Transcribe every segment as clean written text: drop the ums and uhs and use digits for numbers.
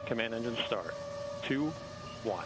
Command engine start. 2, 1.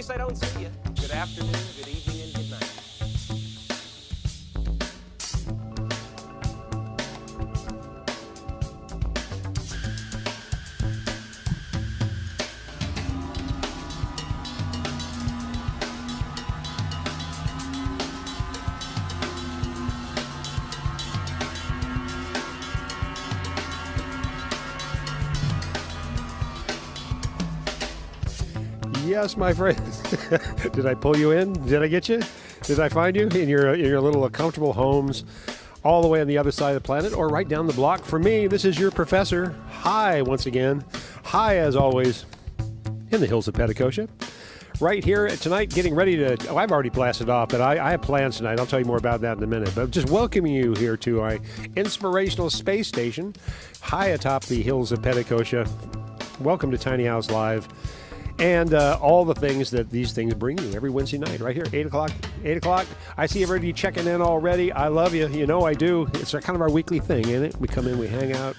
I don't see you. Good afternoon, good evening, and good night. Yes, my friend. Did I pull you in? Did I get you? Did I find you in your little comfortable homes all the way on the other side of the planet or right down the block from me? This is your professor. Hi, once again. Hi, as always, in the hills of Petacocha. Right here tonight, getting ready to... Oh, I've already blasted off, but I have plans tonight. I'll tell you more about that in a minute. But just welcoming you here to our inspirational space station high atop the hills of Petacocha. Welcome to Tiny House Live. And all the things that these things bring you every Wednesday night, right here, 8 o'clock. 8 o'clock. I see everybody checking in already. I love you. You know I do. It's kind of our weekly thing, isn't it? We come in, we hang out.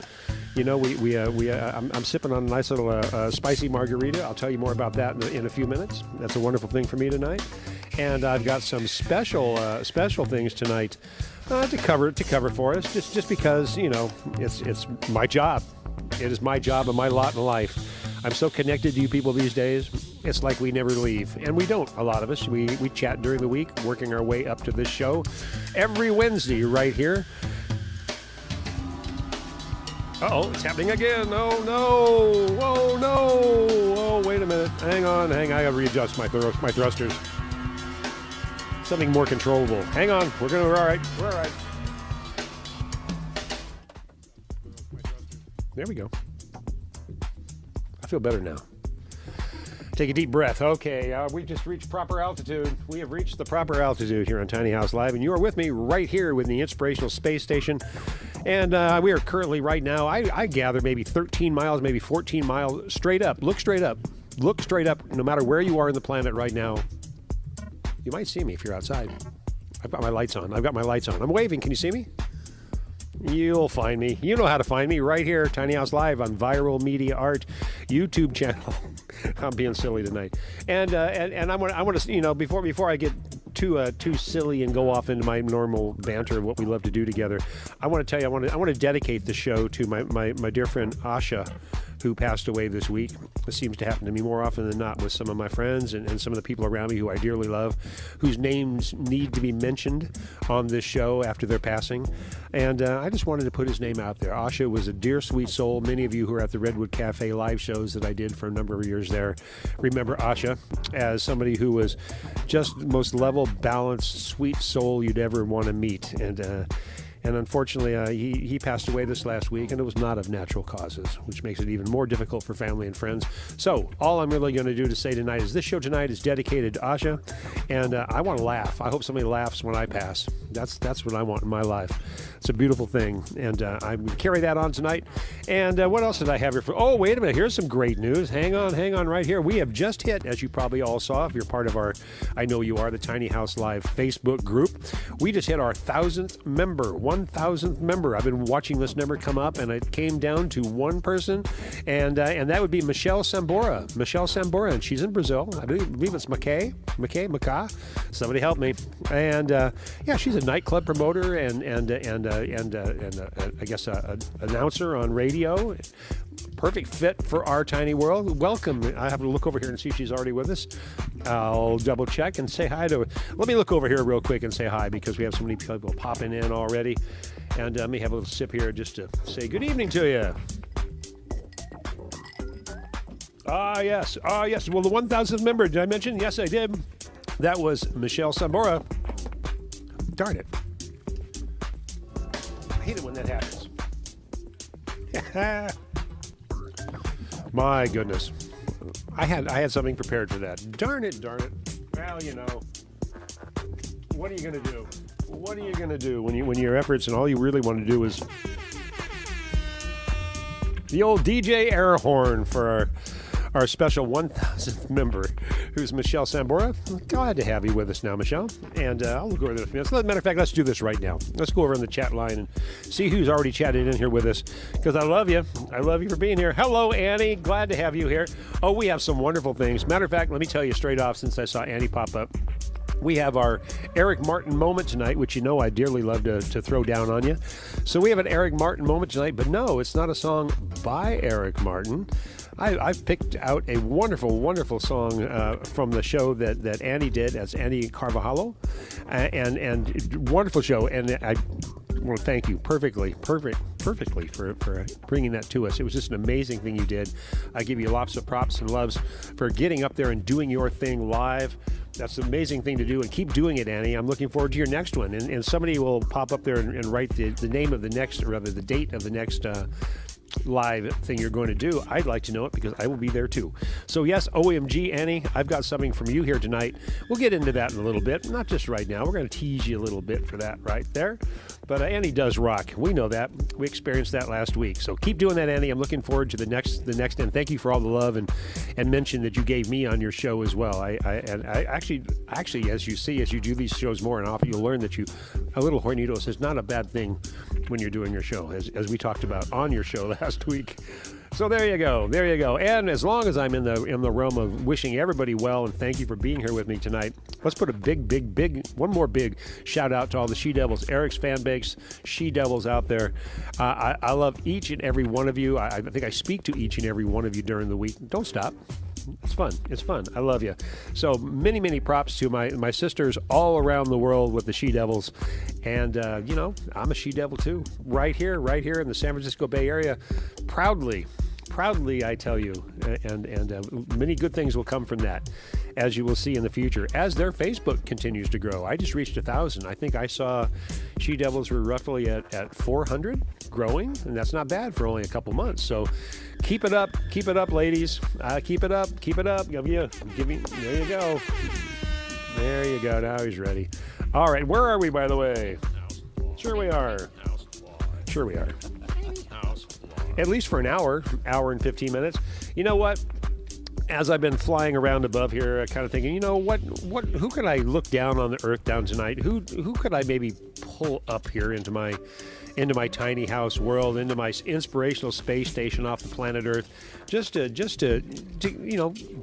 You know, I'm sipping on a nice little spicy margarita. I'll tell you more about that in a few minutes. That's a wonderful thing for me tonight. And I've got some special things tonight to cover for us, just because, you know, it's my job. It is my job and my lot in life. I'm so connected to you people these days. It's like we never leave. And we don't, a lot of us. We chat during the week, working our way up to this show every Wednesday right here. Uh-oh, it's happening again. Oh, no. Oh, no. Oh, wait a minute. Hang on. I got to readjust my thrusters. Something more controllable. Hang on. We're all right. We're all right. There we go. I feel better now. Take a deep breath. Okay, we've just reached proper altitude. We have reached the proper altitude here on Tiny House Live, and you are with me right here with the Inspirational Space Station. And we are currently right now, I gather, maybe 13 miles, maybe 14 miles straight up. Look straight up. Look straight up, no matter where you are in the planet right now. You might see me if you're outside. I've got my lights on. I'm waving. Can you see me? You'll find me. You know how to find me right here, Tiny House Live on ViralMediaArt YouTube channel. I'm being silly tonight, and I want to, you know, before I get too silly and go off into my normal banter of what we love to do together, I want to tell you, I want to dedicate the show to my dear friend Asha, who passed away this week. This seems to happen to me more often than not with some of my friends and some of the people around me who I dearly love, whose names need to be mentioned on this show after their passing. And I just wanted to put his name out there. Asha was a dear, sweet soul. Many of you who are at the Redwood Cafe live shows that I did for a number of years there remember Asha as somebody who was just the most level, balanced, sweet soul you'd ever want to meet. And And unfortunately, he passed away this last week, and it was not of natural causes, which makes it even more difficult for family and friends. So all I'm really going to do to say tonight is this show tonight is dedicated to Asha, and I want to laugh. I hope somebody laughs when I pass. That's what I want in my life. It's a beautiful thing, and I'm going to carry that on tonight. And what else did I have here for? Oh, wait a minute. Here's some great news. Hang on right here. We have just hit, as you probably all saw, if you're part of our, I know you are, the Tiny House Live Facebook group, we just hit our 1,000th member. 1,000th member. I've been watching this number come up, and it came down to one person, and that would be Michelle Sambora. Michelle Sambora, and she's in Brazil. I believe it's Macá. Somebody help me. And yeah, she's a nightclub promoter and I guess an announcer on radio. Perfect fit for our tiny world. Welcome. I have to look over here and see if she's already with us. I'll double check and say hi to her. Let me look over here real quick and say hi because we have so many people popping in already. And let me have a little sip here just to say good evening to you. Yes. Well, the 1,000th member, did I mention? Yes, I did. That was Michelle Sambora. Darn it. I hate it when that happens. My goodness. I had something prepared for that. Darn it. Well, you know. What are you going to do? What are you going to do when your efforts and all you really want to do is the old DJ air horn for our special 1,000th member, who's Michelle Sambora. Glad to have you with us now, Michelle. And I'll look over there in a few minutes. As a matter of fact, let's do this right now. Let's go over in the chat line and see who's already chatted in here with us, because I love you. I love you for being here. Hello, Annie. Glad to have you here. Oh, we have some wonderful things. Matter of fact, let me tell you straight off, since I saw Annie pop up, we have our Eric Martin moment tonight, which you know I dearly love to throw down on you. So we have an Eric Martin moment tonight, but no, it's not a song by Eric Martin. I've picked out a wonderful, wonderful song from the show that Annie did as Annie Carvajalo, and wonderful show. And I want to thank you perfectly for bringing that to us. It was just an amazing thing you did. I give you lots of props and loves for getting up there and doing your thing live. That's an amazing thing to do, and keep doing it, Annie. I'm looking forward to your next one. And somebody will pop up there and write the name of the next, or rather the date of the next live thing you're going to do. I'd like to know it because I will be there too. So yes, OMG, Annie, I've got something from you here tonight. We'll get into that in a little bit, not just right now. We're going to tease you a little bit for that right there. But Annie does rock. We know that. We experienced that last week. So keep doing that, Annie. I'm looking forward to the next, and thank you for all the love and mention that you gave me on your show as well. I actually, as you see, as you do these shows more and often, you'll learn that a little hornitos is not a bad thing when you're doing your show, as we talked about on your show last week. So there you go. And as long as I'm in the realm of wishing everybody well and thank you for being here with me tonight, let's put a big, one more big shout out to all the She Devils, Eric's fan base, She Devils out there. I love each and every one of you. I think I speak to each and every one of you during the week. Don't stop. It's fun. I love you. So many props to my sisters all around the world with the She Devils. And, I'm a She Devil too. Right here in the San Francisco Bay Area. Proudly, I tell you. And many good things will come from that, as you will see in the future, as their Facebook continues to grow. I just reached 1,000. I think I saw She Devils were roughly at 400, growing, and that's not bad for only a couple months. So keep it up, ladies. Keep it up. Give me. There you go. Now he's ready. All right, where are we, by the way? Sure we are. At least for an hour and 15 minutes. You know what? As I've been flying around above here, kind of thinking, who could I look down on the earth down tonight? Who could I maybe pull up here into my tiny house world, into my inspirational space station off the planet Earth, just to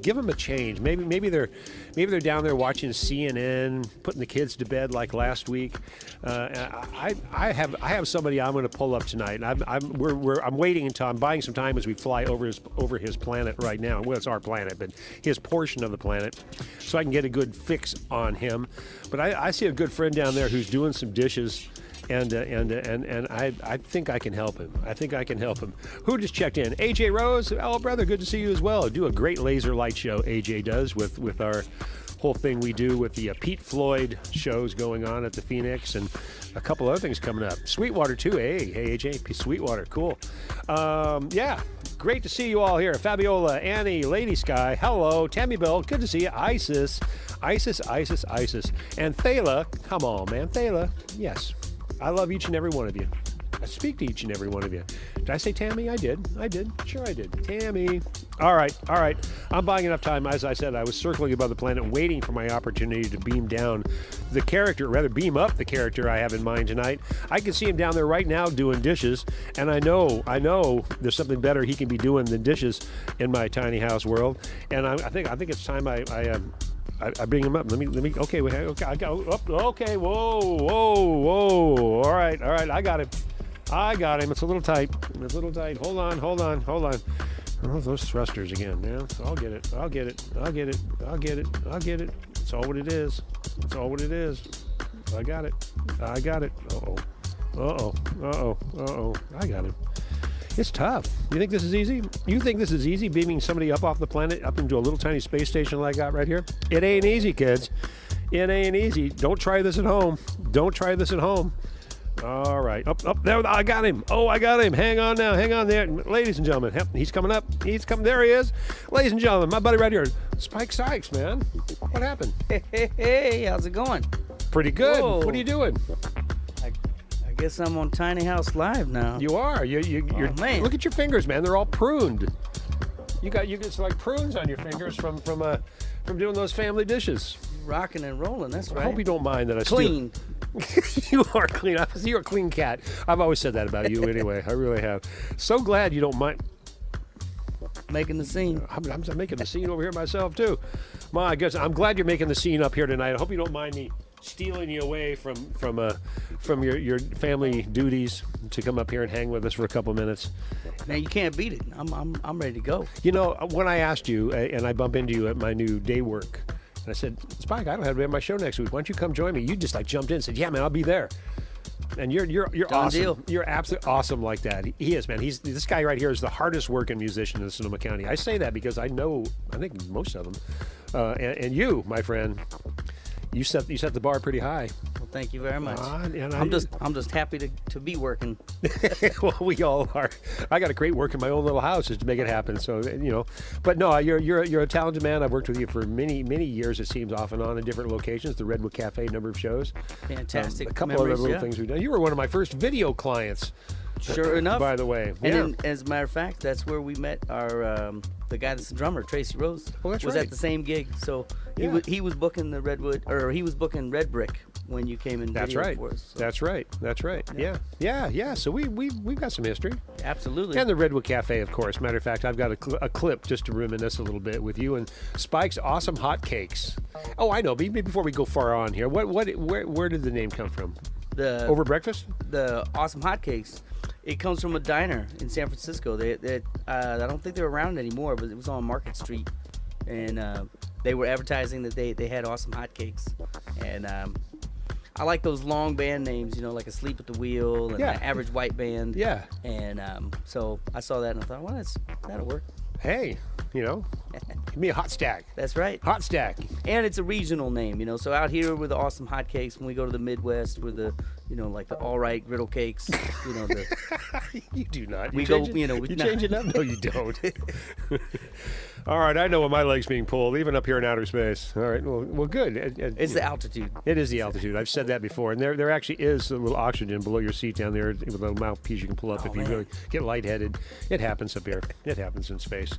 give them a change. Maybe they're down there watching CNN, putting the kids to bed like last week. I have somebody I'm going to pull up tonight. And I'm waiting until I'm buying some time as we fly over his planet right now. Well, it's our planet, but his portion of the planet, so I can get a good fix on him. But I see a good friend down there who's doing some dishes. And I think I can help him. Who just checked in? AJ Rose. Oh, brother, good to see you as well. Do a great laser light show, AJ does, with our whole thing we do with the Pete Floyd shows going on at the Phoenix, and a couple other things coming up. Sweetwater too. Hey AJ, Sweetwater, cool. Yeah, great to see you all here. Fabiola, Annie, Lady Sky, hello. Tammy Bill, good to see you. Isis, and Thala. Come on, man, Thala. Yes, I love each and every one of you. I speak to each and every one of you. Did I say Tammy? I did. Sure I did. Tammy. All right. I'm buying enough time. As I said, I was circling above the planet waiting for my opportunity to beam down the character, rather beam up the character I have in mind tonight. I can see him down there right now doing dishes, and I know there's something better he can be doing than dishes in my tiny house world. And I think it's time I bring him up. Let me. Okay. I got. Okay. Whoa. All right. I got him. It's a little tight. Hold on. Oh, those thrusters again, man. I'll get it. It's all what it is. I got it. Uh-oh. I got it. It's tough. You think this is easy? You think this is easy, beaming somebody up off the planet, up into a little tiny space station like I got right here? It ain't easy, kids. It ain't easy. Don't try this at home. All right. Up there. I got him. Hang on there. Ladies and gentlemen, he's coming up. There he is. Ladies and gentlemen, my buddy right here, Spike Sykes, man. What happened? Hey, how's it going? Pretty good. Whoa. What are you doing? I guess I'm on Tiny House Live now. You are. You're man. Look at your fingers, man. They're all pruned. You get like prunes on your fingers from doing those family dishes. Rocking and rolling, that's right. I hope you don't mind that I clean. You are clean. You're a clean cat. I've always said that about you anyway. I really have. So glad you don't mind. Making the scene. I'm making the scene over here myself, too. My goodness, I'm glad you're making the scene up here tonight. I hope you don't mind me stealing you away from your family duties to come up here and hang with us for a couple minutes. Now you can't beat it. I'm ready to go. You know, when I asked you, and I bump into you at my new day work, and I said, Spike, I don't have to be on my show next week. Why don't you come join me? You just like jumped in and said, yeah, man, I'll be there. And you're Done awesome. deal. You're absolutely awesome like that. He is, man. This guy right here is the hardest working musician in Sonoma County. I say that because I think most of them. And you, my friend, you set the bar pretty high. Well, thank you very much. And I'm just happy to be working. Well, we all are. I got a great work in my own little house just to make it happen. So but no, you're a talented man. I've worked with you for many years. It seems off and on in different locations. The Redwood Cafe, number of shows. Fantastic. A couple memories, other little things we've done. You were one of my first video clients. Sure enough. By the way, And yeah. then, as a matter of fact, that's where we met our the guy that's the drummer, Tracy Rose. Oh, that's was right. at the same gig. So Yeah. he was booking the Redwood, or he was booking Red Brick when you came in. That's video right. For us, so. That's right. Yeah. So we've got some history. Absolutely. And the Redwood Cafe, of course. Matter of fact, I've got a clip just to reminisce a little bit with you and Spike's awesome hot cakes. Oh, I know. Maybe before we go far on here, where did the name come from? Over breakfast? The awesome hotcakes. It comes from a diner in San Francisco. I don't think they're around anymore, but it was on Market Street, and they were advertising that they had awesome hotcakes. And I like those long band names, like Asleep at the Wheel and Yeah. the Average White Band. Yeah. And so I saw that and I thought, well, that'll work. Hey, give me a hot stack. That's right. Hot stack. And it's a regional name, so out here we're the awesome hotcakes. When we go to the Midwest, we're the, like the all right griddle cakes. You do not. We You go, change it- we- You change it up? No, you don't. All right, I know when my leg's being pulled, even up here in outer space. All right, well, good. It's the altitude. It is the altitude. I've said that before, and there actually is a little oxygen below your seat down there with a little mouthpiece you can pull up if you man. really get lightheaded. It happens up here. It happens in space.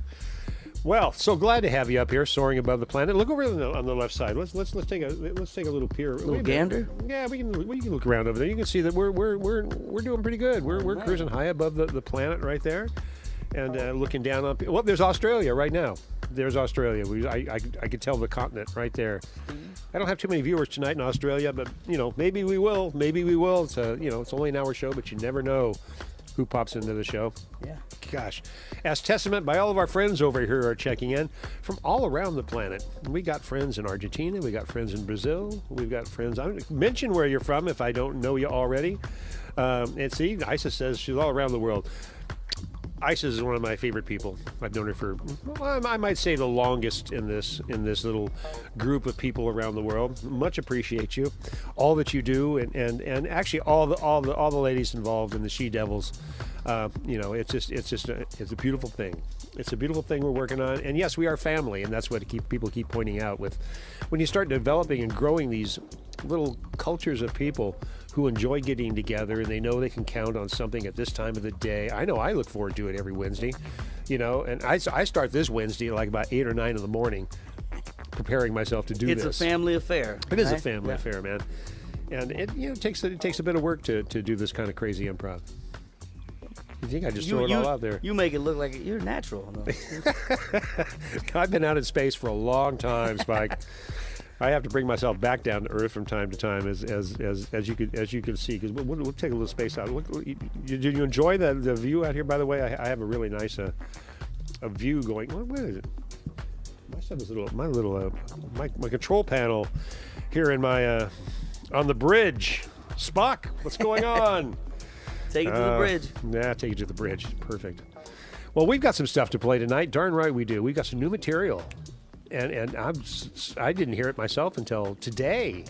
Well, so glad to have you up here, soaring above the planet. Look over on the left side. Let's take a little peer. Little gander. Yeah, we can look around over there. You can see that we're doing pretty good. We're cruising high above the planet right there, and looking down on. Well, there's Australia right now. There's Australia. I could tell the continent right there. I don't have too many viewers tonight in Australia, but maybe we will. Maybe we will. It's it's only an hour show, but you never know who pops into the show. Yeah. Gosh. As testament by all of our friends over here who are checking in from all around the planet. We got friends in Argentina. We got friends in Brazil. We've got friends. I'm going to mention where you're from if I don't know you already. And see, Isis says she's all around the world. Isis is one of my favorite people. I've known her for, well, I might say, the longest in this little group of people around the world. Much appreciate you, all that you do, and actually all the ladies involved in the She Devils. You know, it's a beautiful thing. It's a beautiful thing we're working on, and yes, we are family, and that's what people keep pointing out. With when you start developing and growing these little cultures of people who enjoy getting together and they know they can count on something at this time of the day. I know I look forward to it every Wednesday, you know, and I start this Wednesday like about 8 or 9 in the morning preparing myself to do this. It's a family affair. It is a family affair, man. And it, you know, it takes a bit of work to do this kind of crazy improv. You think I just throw it all out there? You make it look like you're natural. I've been out in space for a long time, Spike. I have to bring myself back down to Earth from time to time, as you can see. Because we'll take a little space out. Did you enjoy the view out here? By the way, I have a really nice a view going. What is it? My stuff is my control panel here in my on the bridge. Spock, what's going on? Take it to the bridge. Yeah, take it to the bridge. Perfect. Well, we've got some stuff to play tonight. Darn right we do. We've got some new material. And I didn't hear it myself until today,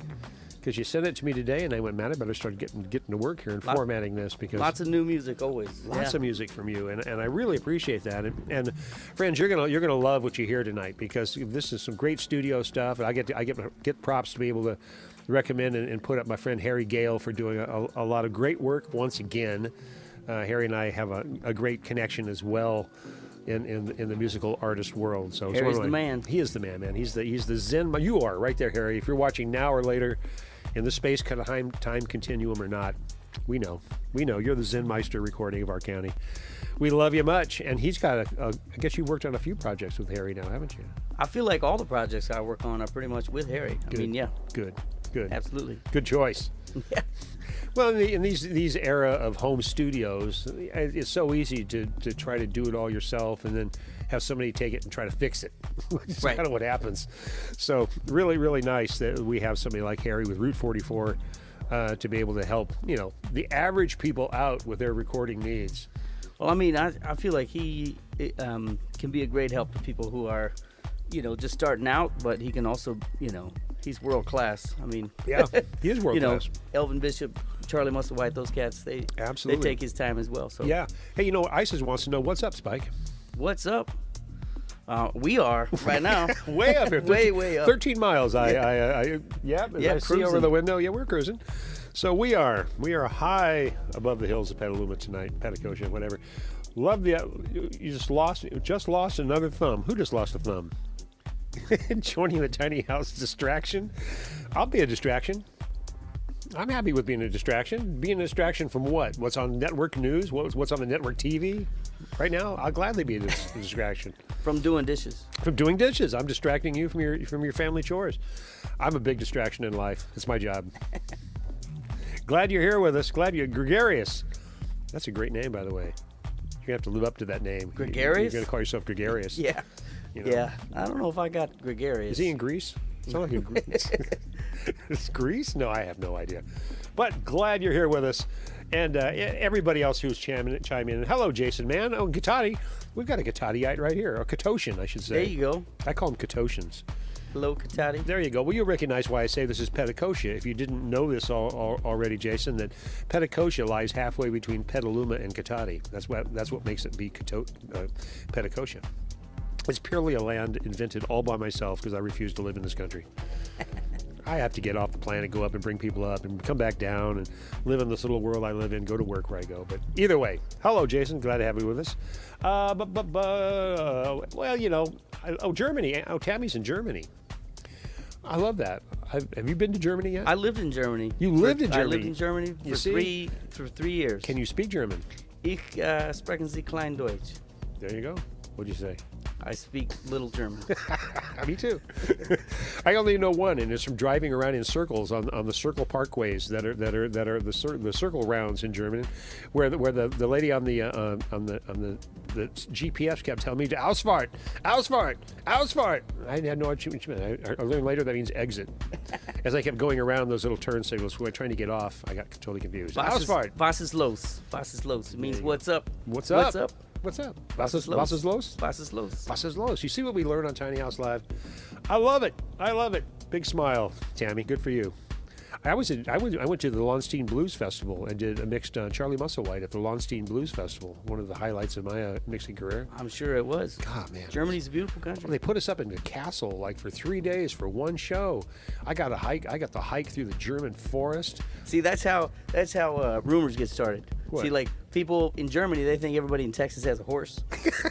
because you sent it to me today, and I went, man, I better start getting to work here and formatting this, because lots of new music always. Lots of music from you, and I really appreciate that. And friends, you're gonna love what you hear tonight, because this is some great studio stuff, and I get props to be able to recommend and put up my friend Harry Gale for doing a lot of great work once again. Harry and I have a great connection as well. In the musical artist world, so Harry's the man. He is the man. He's the Zen. You are right there, Harry. If you're watching now or later, in the space kind of time continuum or not, we know you're the Zen Meister recording of our county. We love you much, and he's got I guess you've worked on a few projects with Harry now, haven't you? I feel like all the projects I work on are pretty much with Harry. Good. I mean, yeah. Good. Absolutely. Good choice. Yeah. Well, in these era of home studios, it's so easy to try to do it all yourself and then have somebody take it and try to fix it. It's kind of what happens. So really, really nice that we have somebody like Harry with Route 44 to be able to help, you know, the average people out with their recording needs. Well, I mean, I feel like he can be a great help to people who are, you know, just starting out, but he can also, you know, he's world class. I mean, yeah, he is world class. Elvin Bishop, Charlie Musselwhite, those cats, they take his time as well. So yeah. Hey, you know, Isis wants to know what's up, Spike. What's up? We are right now way up here, way up, 13 miles. I see over the window. Yeah, we're cruising. So we are high above the hills of Petaluma tonight, Petacocha, whatever. Love you just lost another thumb. Who just lost a thumb? Joining the tiny house distraction. I'll be a distraction. I'm happy with being a distraction. Being a distraction from what? What's on network news? What's on the network TV? Right now, I'll gladly be a distraction. From doing dishes. From doing dishes. I'm distracting you from your family chores. I'm a big distraction in life. It's my job. Glad you're here with us. Glad you're gregarious. That's a great name, by the way. You have to live up to that name. Gregarious? You're going to call yourself gregarious. Yeah. You know? Yeah. I don't know if I got gregarious. Is he in Greece? Sound like Greece. It's Greece? No, I have no idea. But glad you're here with us. And everybody else who's chime in. Hello, Jason, man. Oh, Katati. We've got a Katatiite right here. Or Katoshan, I should say. There you go. I call them Katoshans. Hello, Katati. There you go. Well, you'll recognize why I say this is Petacocha. If you didn't know this already, Jason, that Petacocha lies halfway between Petaluma and Katati. That's what makes it be Petacocha. It's purely a land invented all by myself because I refuse to live in this country. I have to get off the planet, go up and bring people up and come back down and live in this little world I live in, go to work where I go. But either way, hello, Jason. Glad to have you with us. Well, you know, Germany. Oh, Tammy's in Germany. I love that. Have you been to Germany yet? I lived in Germany. You lived in Germany? I lived in Germany for 3 years. Can you speak German? Ich sprechen Sie klein Deutsch. There you go. What'd you say? I speak little German. Me too. I only know one, and it's from driving around in circles on the circle parkways that are the circle rounds in Germany, where the lady on the GPS kept telling me to Ausfahrt, Ausfahrt, Ausfahrt. I had no idea what she meant. I learned later that means exit. As I kept going around those little turn signals, trying to get off, I got totally confused. Ausfahrt. Was ist los? Was ist los? It means what's up. What's up? What's up? What's that? Vassos Los. Vassos Los? Vassos Los. Vassos Los. You see what we learn on Tiny House Live? I love it. I love it. Big smile, Tammy. Good for you. I went to the Lonstein Blues Festival and did a mixed Charlie Musselwhite at the Lonstein Blues Festival. One of the highlights of my mixing career. I'm sure it was. God, man. Germany's a beautiful country. Well, they put us up in the castle like for 3 days for one show. I got the hike through the German forest. See, that's how rumors get started. What? See, like people in Germany, they think everybody in Texas has a horse,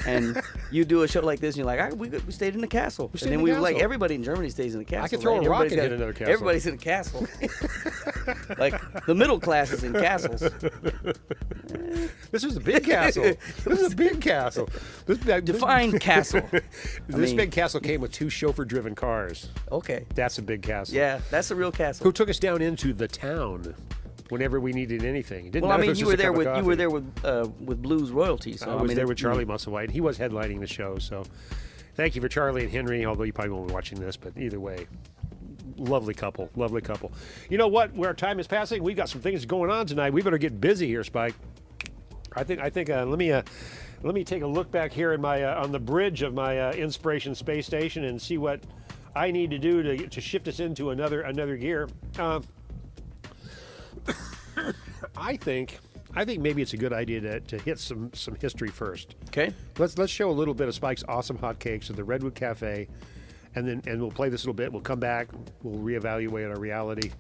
and you do a show like this, and you're like, we stayed in the castle, stayed and in then the we like castle. everybody in Germany stays in the castle. I could throw right? a rock Everybody's and hit another castle. Everybody's in a castle. Like the middle class is in castles. This was a big castle. This is a big castle. Define castle. This big castle came with 2 chauffeur-driven cars. Okay. That's a big castle. Yeah, that's a real castle. Who took us down into the town whenever we needed anything. It didn't Well, I matter if mean, it was you just were a there cup of with coffee. with Blues royalty. So I was mean, there with Charlie Musselwhite. He was headlining the show, so thank you for Charlie and Henry, although you probably won't be watching this, but either way, lovely couple, lovely couple. You know what? Where our time is passing, we've got some things going on tonight. We better get busy here, Spike. I think. Let me take a look back here in my on the bridge of my Inspiration space station and see what I need to do to shift us into another gear. I think maybe it's a good idea to hit some history first. Okay. Let's show a little bit of Spike's awesome hotcakes at the Redwood Cafe, and we'll play this a little bit. We'll come back. We'll reevaluate our reality.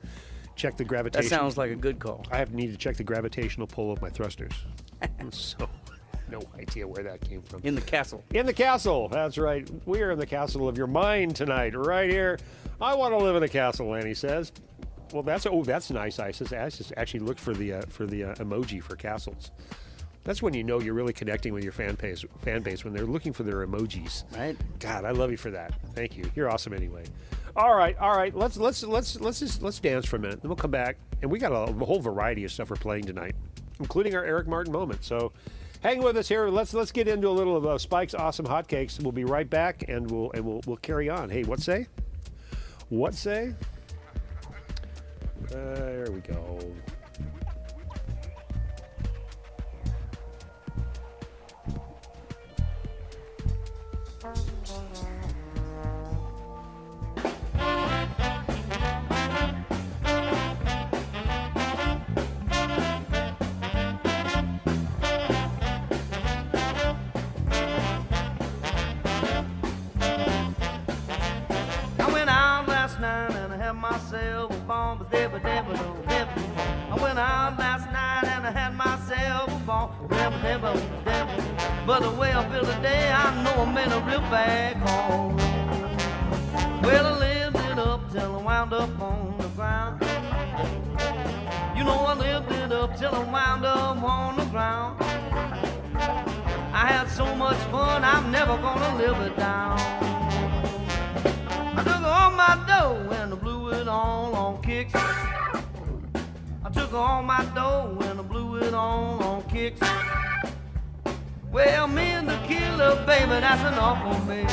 Check the gravitation. That sounds like a good call. I need to check the gravitational pull of my thrusters. So, no idea where that came from. In the castle. In the castle. That's right. We are in the castle of your mind tonight, right here. I want to live in a castle, Lanny says. Well, that's nice. I just actually looked for the emoji for castles. That's when you know you're really connecting with your fan base when they're looking for their emojis. Right. God, I love you for that. Thank you. You're awesome anyway. All right. Let's dance for a minute. Then we'll come back, and we got a whole variety of stuff we're playing tonight, including our Eric Martin moment. So, hang with us here. Let's get into a little of Spike's awesome hotcakes. We'll be right back, and we'll carry on. Hey, what say? What say? There we go. I went out last night and I had myself a bomb, but I went out last night and I had myself a bomb, but the way I feel today, I know I'm in a real bad call. Well, I lived it up till I wound up on the ground. You know I lived it up till I wound up on the ground. I had so much fun, I'm never gonna live it down. I took all my dough and I blew it all on kicks. I took all my dough and I blew it all on kicks. Well, me and the killer, baby, that's enough for me.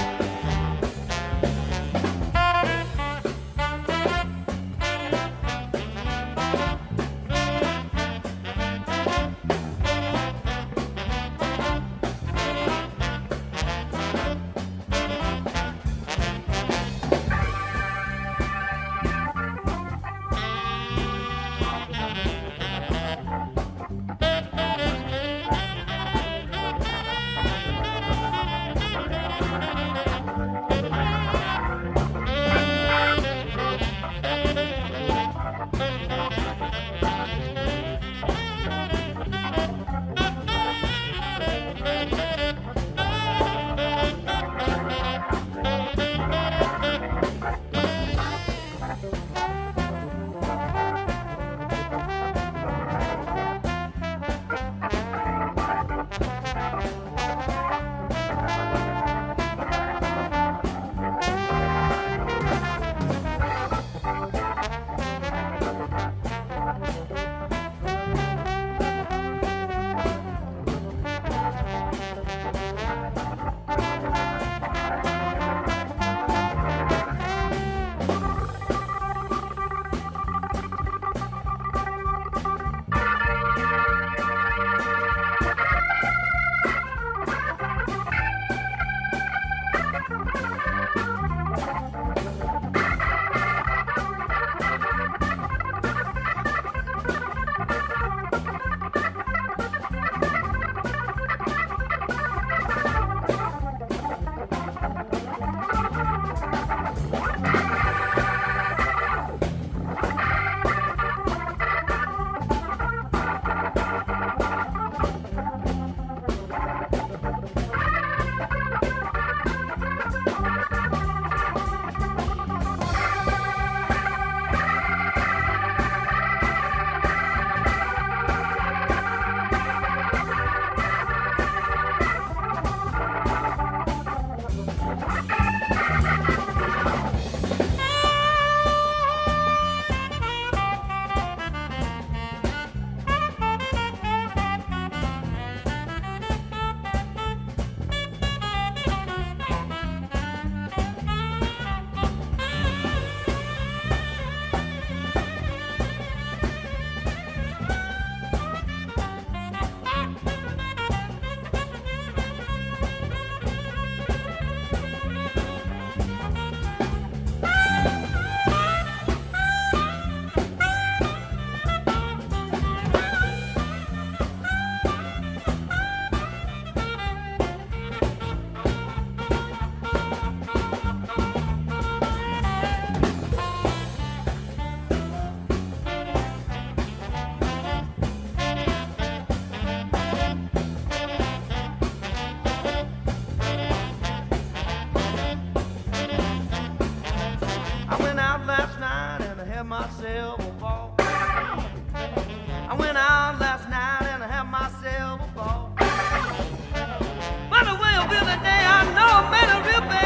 myself a ball. I went out last night and I had myself a ball. By the way, over the day I know I made a real bad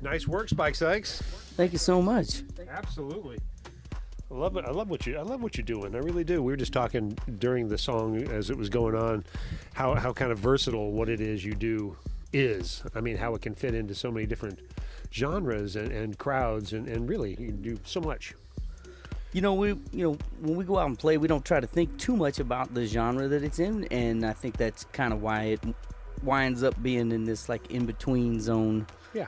Nice work, Spike Sykes. Thank you so much. Absolutely. I love it. I love what you're doing. I really do. We were just talking during the song as it was going on, how kind of versatile what it is you do is. I mean, how it can fit into so many different genres and crowds, and really you can do so much. When we go out and play, we don't try to think too much about the genre that it's in, and I think that's kind of why it winds up being in this like in between zone. Yeah.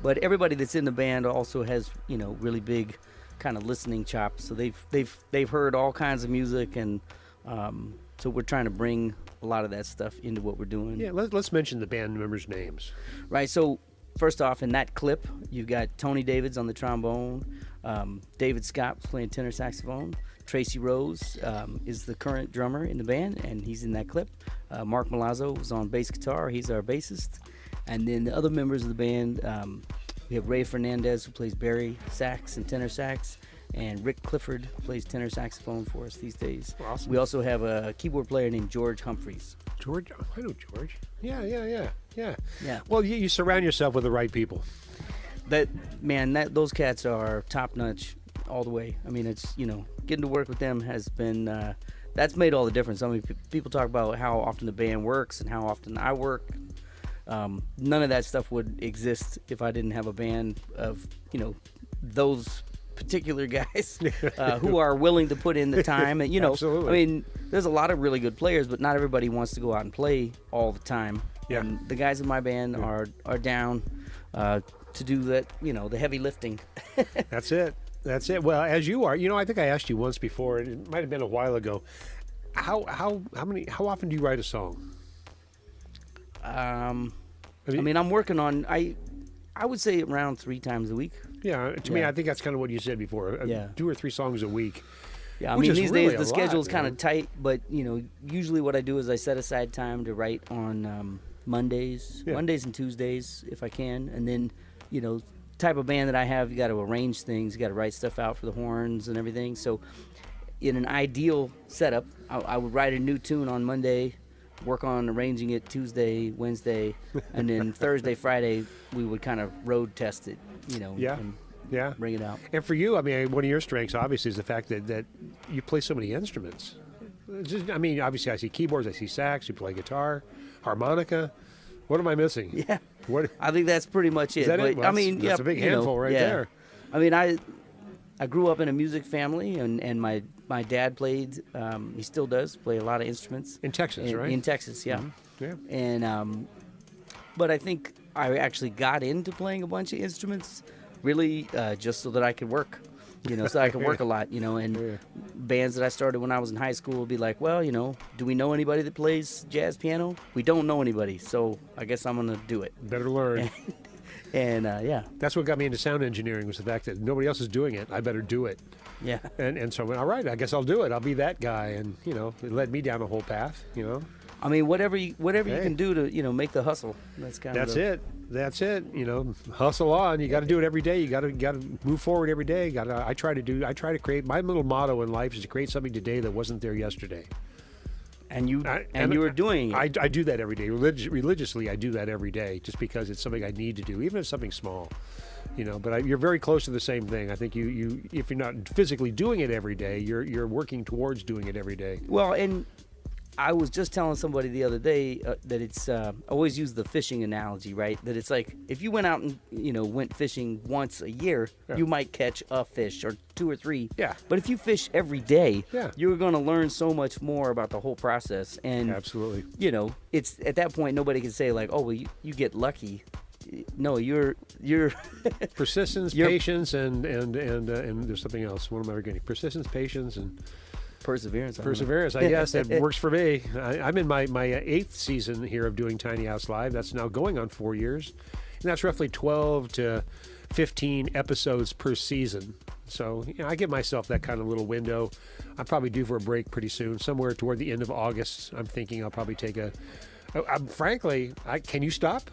But everybody that's in the band also has, really big kind of listening chops. So they've heard all kinds of music, and so we're trying to bring a lot of that stuff into what we're doing. Yeah, let's mention the band members' names. Right. So first off, in that clip, you've got Tony Davids on the trombone, David Scott playing tenor saxophone, Tracy Rose is the current drummer in the band, and he's in that clip. Mark Milazzo was on bass guitar. He's our bassist. And then the other members of the band, we have Ray Fernandez, who plays Barry sax and tenor sax, and Rick Clifford plays tenor saxophone for us these days. Awesome. We also have a keyboard player named George Humphreys. George? I know George. Yeah. Yeah. Well, you surround yourself with the right people. Those cats are top notch all the way. I mean, it's, getting to work with them has been, that's made all the difference. I mean, people talk about how often the band works and how often I work. None of that stuff would exist if I didn't have a band of, those particular guys who are willing to put in the time. And, Absolutely. I mean, there's a lot of really good players, but not everybody wants to go out and play all the time. Yeah. And the guys in my band are down to do that, the heavy lifting. That's it. Well, as you are, I think I asked you once before, and it might have been a while ago. How often do you write a song? I'm working on, I would say around 3 times a week. Yeah, to me, I think that's kind of what you said before. 2 or 3 songs a week. Yeah, I Which mean, is these really days a the schedule's lot, kind man. of tight, but usually what I do is I set aside time to write on Mondays and Tuesdays if I can, and then type of band that I have, you got to arrange things, you got to write stuff out for the horns and everything. So in an ideal setup, I would write a new tune on Monday, work on arranging it Tuesday, Wednesday, and then Thursday, Friday we would kind of road test it, Yeah. and Yeah. bring it out. And for you, I mean, one of your strengths obviously is the fact that you play so many instruments. I mean, obviously I see keyboards, I see sax, you play guitar, harmonica. What am I missing? Yeah. What? I think that's pretty much it. Is that but it? Well, I mean, that's a big handful right there. I mean, I grew up in a music family, and my dad played. He still does play a lot of instruments In Texas, right? In Texas, yeah. Yeah. And but I think I actually got into playing a bunch of instruments, really just so that I could work. So that I could work a lot. And bands that I started when I was in high school would be like, well, do we know anybody that plays jazz piano? We don't know anybody, so I guess I'm gonna do it. Better learn. And yeah. That's what got me into sound engineering, was the fact that nobody else is doing it. I better do it. Yeah. And so I went, all right, I guess I'll do it. I'll be that guy. And, it led me down a whole path, I mean, whatever you can do to, make the hustle. That's kind of That's it. Hustle on. You got to do it every day. You got to move forward every day. I try to create, my little motto in life is to create something today that wasn't there yesterday. And you were doing it. I do that every day. Religiously, I do that every day just because it's something I need to do, even if it's something small. But you're very close to the same thing. I think you if you're not physically doing it every day, you're working towards doing it every day. Well, and I was just telling somebody the other day that it's I always use the fishing analogy, right? That it's like if you went out and went fishing once a year, you might catch a fish or 2 or 3. Yeah. But if you fish every day, Yeah. you're going to learn so much more about the whole process. And Absolutely. It's at that point nobody can say like, oh well, you get lucky. No, you're persistence, patience, and there's something else. What am I forgetting? Persistence, patience, and perseverance. I guess that works for me. I'm in my 8th season here of doing Tiny House Live. That's now going on 4 years, and that's roughly 12 to 15 episodes per season. So I give myself that kind of little window. I'm probably due for a break pretty soon, somewhere toward the end of August. I'm thinking I'll probably take frankly, can you stop?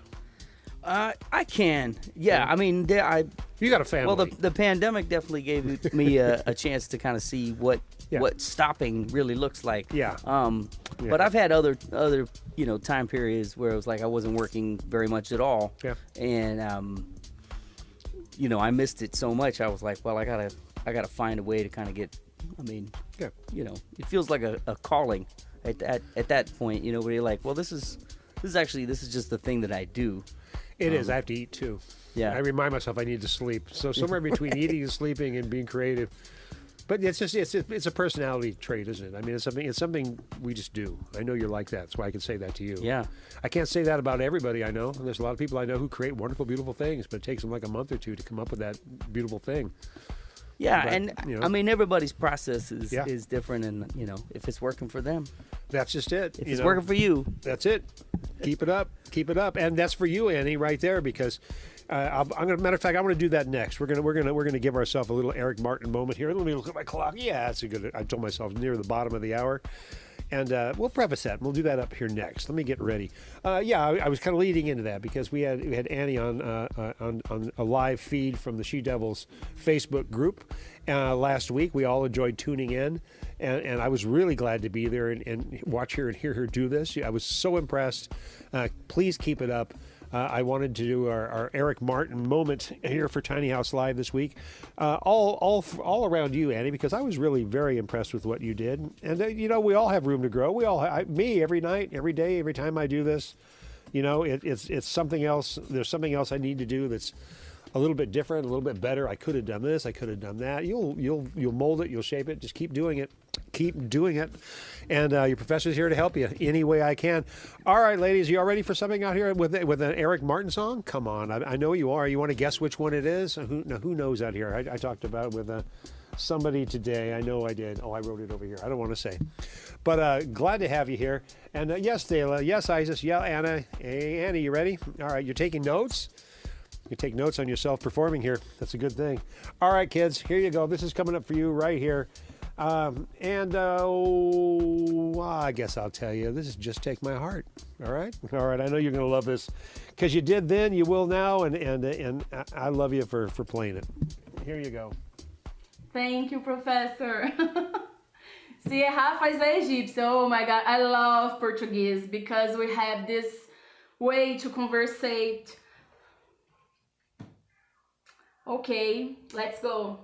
I can. Yeah, I mean, You got a family. well, the pandemic definitely gave me a chance to kind of see what stopping really looks like. Yeah. But I've had other time periods where it was like I wasn't working very much at all. Yeah. And I missed it so much. I was like, well, I gotta find a way to kind of get. I mean, Yeah. it feels like a calling at that point. Where you're like, well, this is just the thing that I do. It is. I have to eat too. Yeah. I remind myself I need to sleep. So somewhere between eating and sleeping and being creative. But it's a personality trait, isn't it? I mean, it's something we just do. I know you're like that. That's why I can say that to you. Yeah. I can't say that about everybody I know. There's a lot of people I know who create wonderful, beautiful things, but it takes them like a month or two to come up with that beautiful thing. Yeah, But, and I mean everybody's process is different, and if it's working for them, That's just it. if it's working for you, That's it. Keep it up, and that's for you, Annie, right there. Because matter of fact, I'm gonna do that next. We're gonna give ourselves a little Eric Martin moment here. Let me look at my clock. Yeah, that's a good. I told myself near the bottom of the hour, and we'll preface that. We'll do that up here next. Let me get ready. I was kind of leading into that because we had Annie on a live feed from the She Devils Facebook group last week. We all enjoyed tuning in. And I was really glad to be there and watch her and hear her do this. I was so impressed. Please keep it up. I wanted to do our Eric Martin moment here for Tiny House Live this week. All around you, Annie, because I was really very impressed with what you did. And, we all have room to grow. Me, every night, every day, every time I do this, it's something else. There's something else I need to do that's a little bit different, a little bit better. I could have done this. I could have done that. You'll mold it. You'll shape it. Just keep doing it. Keep doing it. And your professor's here to help you any way I can. All right, ladies, you all ready for something out here with an Eric Martin song? Come on. I know you are. You want to guess which one it is? Who knows out here? I talked about it with somebody today. I know I did. Oh, I wrote it over here. I don't want to say. But glad to have you here. And yes, Dela. Yes, Isis. Yeah, Anna. Hey, Annie, you ready? All right, you're taking notes? You take notes on yourself performing here. That's a good thing. All right, kids, here you go. This is coming up for you right here. I guess I'll tell you, this is Just Take My Heart. All right? All right, I know you're going to love this. Because you did then, you will now, and I love you for playing it. Here you go. Thank you, Professor. Se errar faz a egípcia. Oh my God, I love Portuguese because we have this way to conversate. Okay, let's go.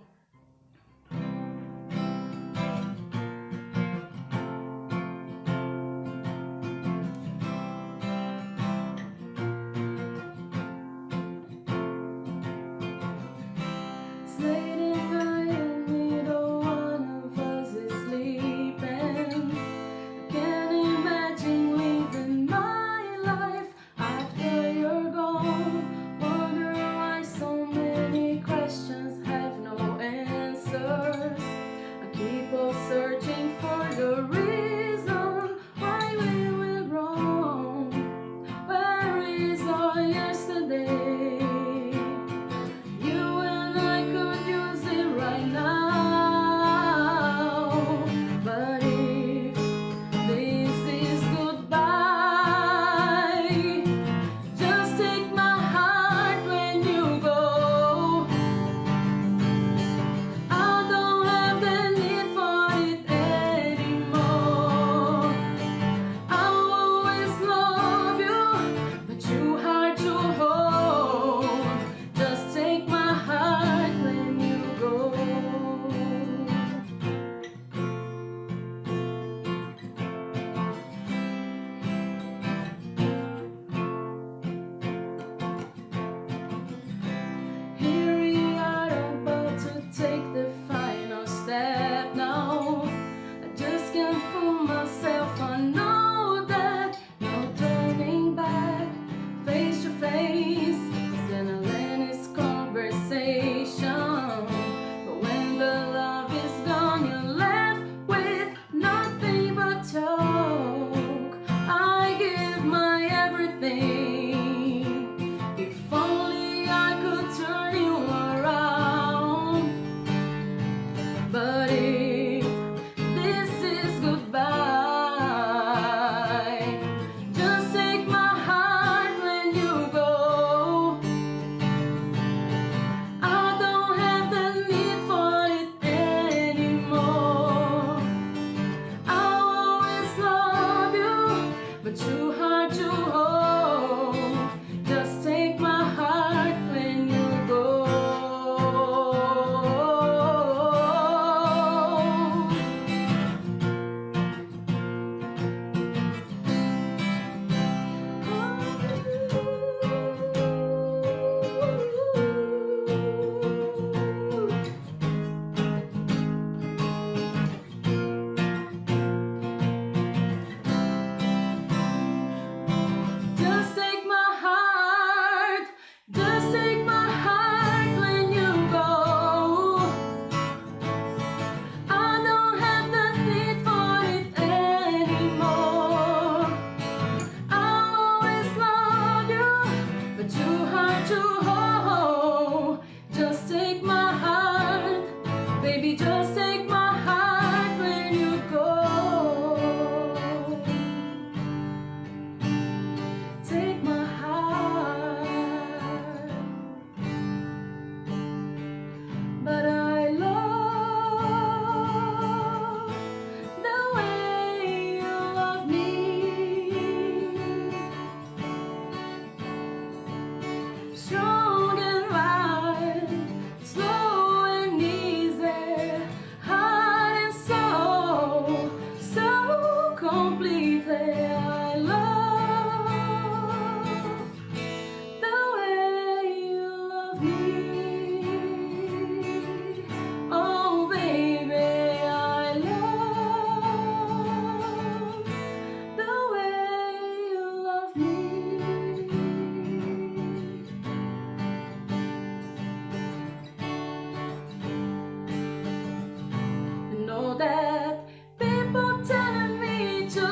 That people telling me to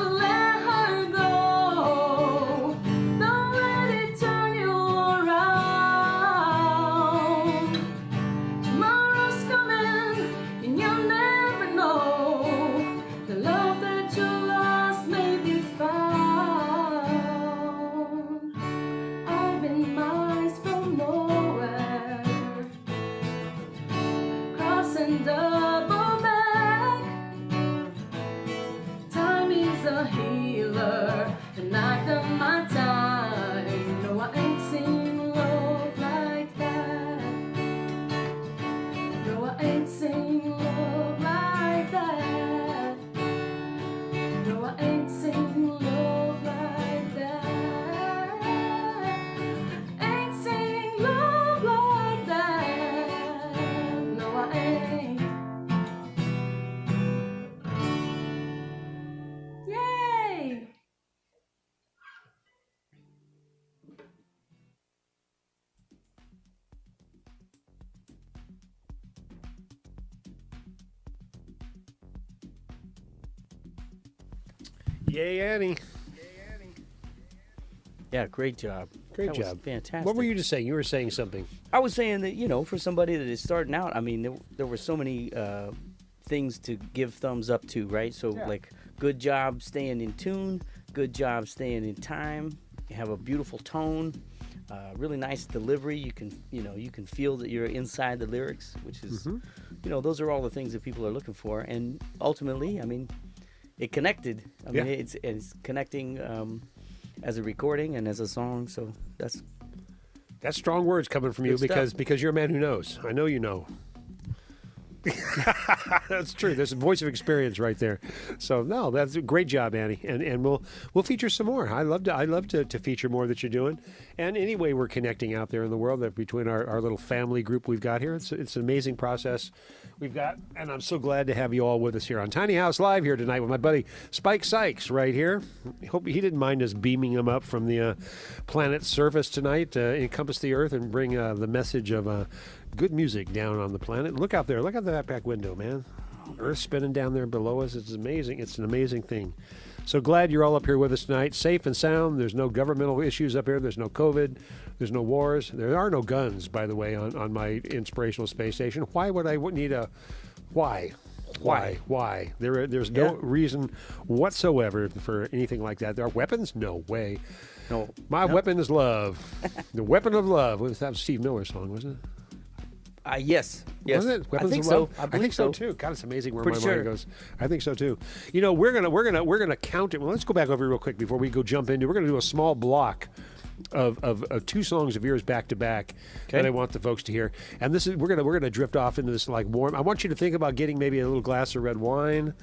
a healer, and I done my time. No, I ain't seen love like that. No, I ain't seen love like that. No, I ain't seen love like that. Ain't seen love like that. No, I ain't. Yay! Yay, Annie. Yeah, great job. Great That was job. fantastic. What were you just saying? You were saying something. I was saying that, you know, for somebody that is starting out, I mean, there were so many things to give thumbs up to, right? So, like, good job staying in tune, good job staying in time. You have a beautiful tone, really nice delivery. You can, you know, you can feel that you're inside the lyrics, which is, you know, those are all the things that people are looking for. And ultimately, I mean, it connected. I mean, it's connecting as a recording and as a song. So that's strong words coming from you Good stuff. because you're a man who knows. I know you know. That's true. There's a voice of experience right there. So no, that's a great job, Annie. And we'll feature some more. I love to feature more that you're doing. And anyway, we're connecting out there in the world that between our little family group we've got here. It's an amazing process we've got, and I'm so glad to have you all with us here on Tiny House Live here tonight with my buddy Spike Sykes right here. Hope he didn't mind us beaming him up from the planet's surface tonight to encompass the Earth and bring the message of good music down on the planet. Look out there. Look out that back window, man. Earth spinning down there below us. It's amazing. It's an amazing thing. So glad you're all up here with us tonight, safe and sound. There's no governmental issues up here. There's no COVID. There's no wars. There are no guns, by the way, on my inspirational space station. Why would I need a... Why? There's no reason whatsoever for anything like that. There are weapons? No way. no. My weapon is love. The weapon of love. That was a Steve Miller song, wasn't it? Yes. Wasn't it? Weapons I think of so. Love? I believe so too. God, it's amazing where Pretty my sure. mind goes. I think so too. You know, we're gonna count it. Well, let's go back over real quick before we go jump into. We're gonna do a small block of two songs of yours back to back that I want the folks to hear. And this is we're gonna drift off into this like warm. I want you to think about getting maybe a little glass of red wine.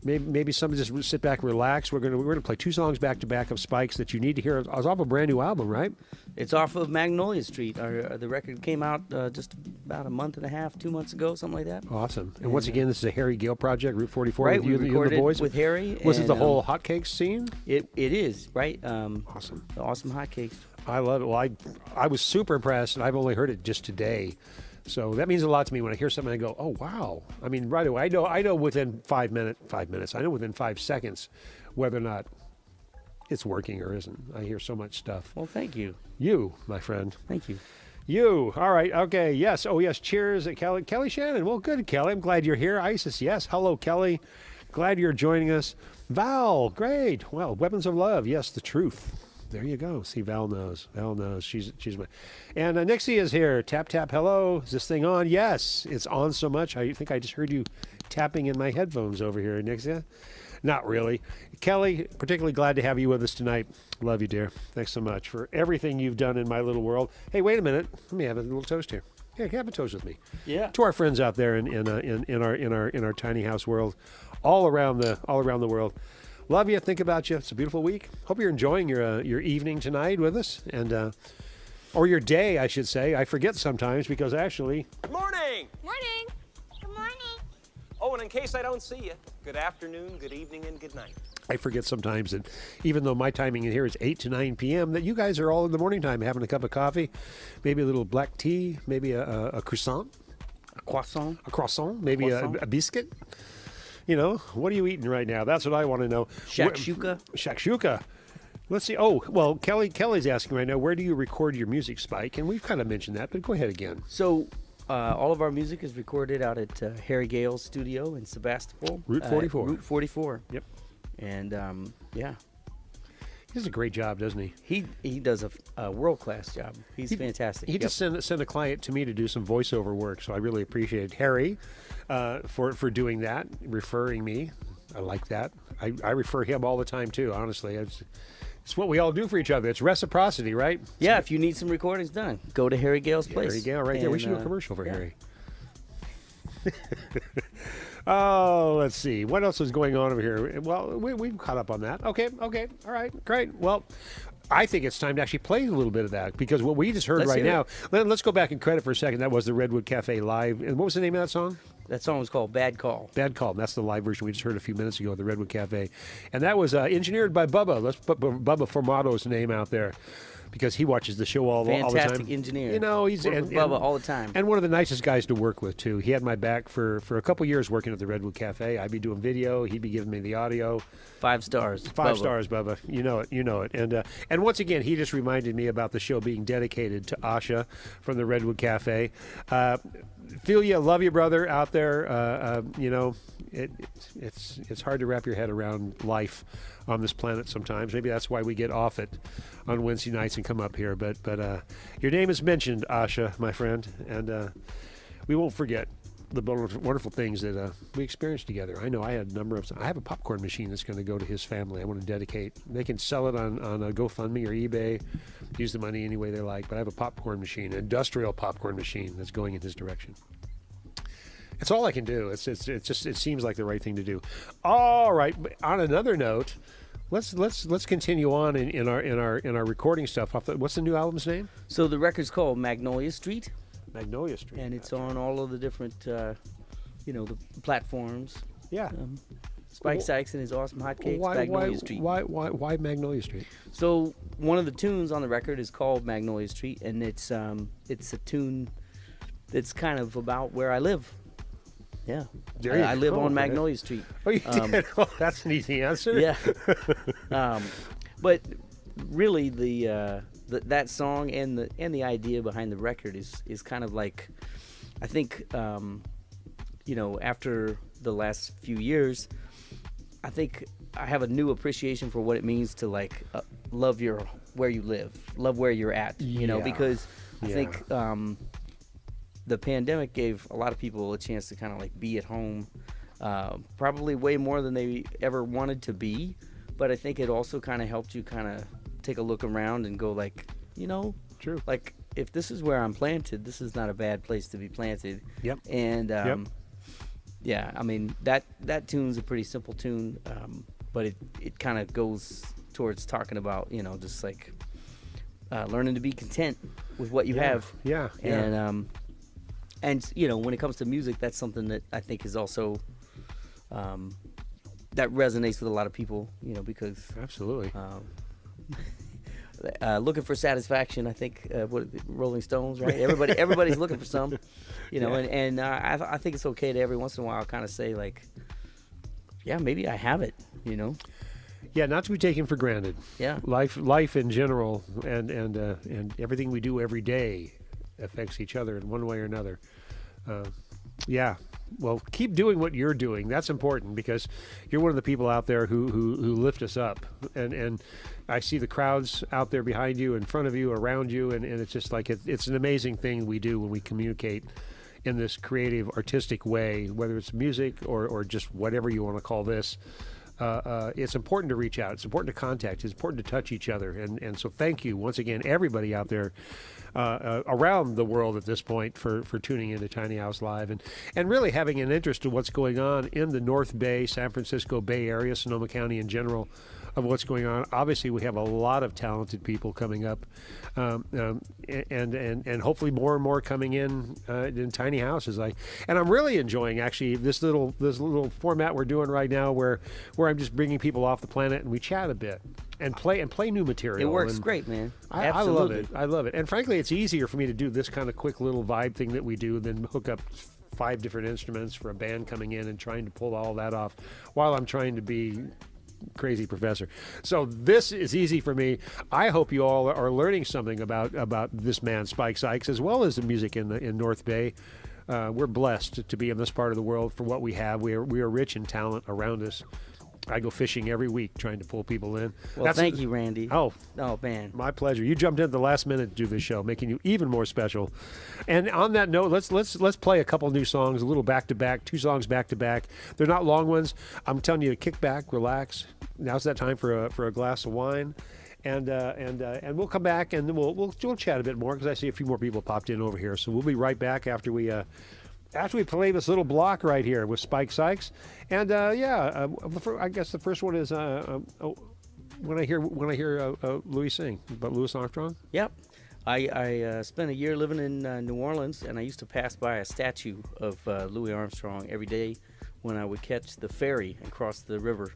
Maybe somebody just sit back and relax. We're gonna play two songs back to back of Spike's that you need to hear. It's off a brand new album, right? It's off of Magnolia Street. The record came out just about a month and a half, 2 months ago, something like that. Awesome. And once again, this is a Harry Gale project, Route 44. Right, with you, we you and recorded the boys. with Harry. Was it and, the whole hotcakes scene? It is, right? Awesome. The awesome hotcakes. I love it. Well, I was super impressed, and I've only heard it just today. So that means a lot to me when I hear something and I go, oh, wow. I mean, right away, I know within 5 minutes, I know within 5 seconds whether or not it's working or isn't. I hear so much stuff. Well, thank you. You, my friend. Thank you. You. All right. Okay. Yes. Oh, yes. Cheers. Kelly Shannon. Well, good, Kelly. I'm glad you're here. Isis. Yes. Hello, Kelly. Glad you're joining us. Val. Great. Well, Weapons of Love. Yes, the truth. There you go. See, Val knows. Val knows. She's my... And Nixie is here. Tap, tap. Hello. Is this thing on? Yes. It's on so much. I think I just heard you tapping in my headphones over here, Nixie. Not really. Kelly, particularly glad to have you with us tonight. Love you, dear. Thanks so much for everything you've done in my little world. Hey, wait a minute. Let me have a little toast here. Yeah, have a toast with me. Yeah. To our friends out there in our tiny house world, all around the world. Love you. Think about you. It's a beautiful week. Hope you're enjoying your evening tonight with us, and or your day, I should say. I forget sometimes because actually. Good morning. Morning. Good morning. Oh, and in case I don't see you, good afternoon, good evening, and good night. I forget sometimes that even though my timing in here is 8 to 9 p.m., that you guys are all in the morning time having a cup of coffee, maybe a little black tea, maybe a croissant. A croissant. A croissant, maybe Croissant. a biscuit. You know, what are you eating right now? That's what I want to know. Shakshuka. Shakshuka. Let's see. Oh, well, Kelly's asking right now, where do you record your music, Spike? And we've kind of mentioned that, but go ahead again. So, all of our music is recorded out at Harry Gale's studio in Sebastopol. Route 44. Route 44. Yep. And, yeah. He does a great job, doesn't he? He does a world-class job. He's fantastic. He Yep. just sent a client to me to do some voiceover work, so I really appreciate Harry for doing that, referring me. I like that. I refer him all the time too. Honestly, it's what we all do for each other. It's reciprocity, right? Yeah, if you need some recordings done, go to Harry Gale's place. Harry Gale, right there. We And, should do a commercial for yeah. Harry. Oh, let's see. What else is going on over here? Well, we've caught up on that. Okay. All right. Great. Well, I think it's time to actually play a little bit of that because what we just heard Let's right hear now, let's go back and credit for a second. That was the Redwood Cafe Live. And what was the name of that song? That song was called Bad Call. Bad Call. That's the live version we just heard a few minutes ago at the Redwood Cafe. And that was engineered by Bubba. Let's put Bubba Formato's name out there because he watches the show all the time. Fantastic engineer. You know, he's Work with Bubba all the time. And one of the nicest guys to work with, too. He had my back for a couple years working at the Redwood Cafe. I'd be doing video. He'd be giving me the audio. 5 stars. 5 stars, Bubba. You know it. And once again, he just reminded me about the show being dedicated to Asha from the Redwood Cafe. Feel you, love you, brother, out there. You know, it's hard to wrap your head around life on this planet sometimes. Maybe that's why we get off it on Wednesday nights and come up here. But your name is mentioned, Asha, my friend, and we won't forget the wonderful things that we experienced together. I know I had a number of. I have a popcorn machine that's going to go to his family. I want to dedicate. They can sell it on a GoFundMe or eBay. Use the money any way they like. But I have a popcorn machine, an industrial popcorn machine that's going in his direction. It's all I can do. It seems like the right thing to do. All right. But on another note, let's continue on in our recording stuff. What's the new album's name? So the record's called Magnolia Street. Magnolia Street. And it's on all of the different, the platforms. Yeah. Spike Sykes and his awesome hotcakes, Magnolia Street. Why Magnolia Street? So one of the tunes on the record is called Magnolia Street, and it's a tune that's kind of about where I live. Yeah. I live on Magnolia Street. Oh, you did? Oh, that's an easy answer. Yeah. But really, that song and the idea behind the record is kind of like, I think, after the last few years, I think I have a new appreciation for what it means to love where you live, love where you're at. Because I think the pandemic gave a lot of people a chance to kind of be at home, probably way more than they ever wanted to be. But I think it also kind of helped you kind of take a look around and go true. If this is where I'm planted, this is not a bad place to be planted. Yep. And yeah, I mean that tune's a pretty simple tune, but it kind of goes towards talking about just learning to be content with what you have. Yeah. And when it comes to music, that's something that I think is also that resonates with a lot of people. Because absolutely. Looking for satisfaction, I think. Rolling Stones, right? Everybody's looking for some, and I think it's okay to every once in a while kind of say yeah, maybe I have it, Yeah, not to be taken for granted. Yeah. Life in general, and everything we do every day affects each other in one way or another. Yeah. Well, keep doing what you're doing. That's important because you're one of the people out there who lift us up. And I see the crowds out there behind you, in front of you, around you, and it's just it's an amazing thing we do when we communicate in this creative, artistic way, whether it's music or just whatever you want to call this. It's important to reach out. It's important to contact. It's important to touch each other. And so thank you once again, everybody out there around the world at this point for tuning into Tiny House Live and really having an interest in what's going on in the North Bay, San Francisco Bay Area, Sonoma County in general, of what's going on. Obviously, we have a lot of talented people coming up, and hopefully more and more coming in tiny houses. And I'm really enjoying actually this little format we're doing right now, where I'm just bringing people off the planet and we chat a bit and play new material. It works great, man. I love it. I love it. And frankly, it's easier for me to do this kind of quick little vibe thing that we do than hook up 5 different instruments for a band coming in and trying to pull all that off while I'm trying to be crazy professor. So this is easy for me. I hope you all are learning something about this man Spike Sykes, as well as the music in North Bay. We're blessed to be in this part of the world for what we have. We are rich in talent around us, I go fishing every week trying to pull people in. Well, thank you, Randy. Oh, man. my pleasure. You jumped in at the last minute to do this show, making you even more special. And on that note, let's play a couple new songs, a little back to back, 2 songs back to back. They're not long ones. I'm telling you to kick back, relax. Now's that time for a glass of wine. And we'll come back and then we'll chat a bit more because I see a few more people popped in over here. So we'll be right back after we play this little block right here with Spike Sykes. And I guess the first one is when I hear Louis sing about Louis Armstrong. Yep. I spent a year living in New Orleans, and I used to pass by a statue of Louis Armstrong every day when I would catch the ferry and cross the river.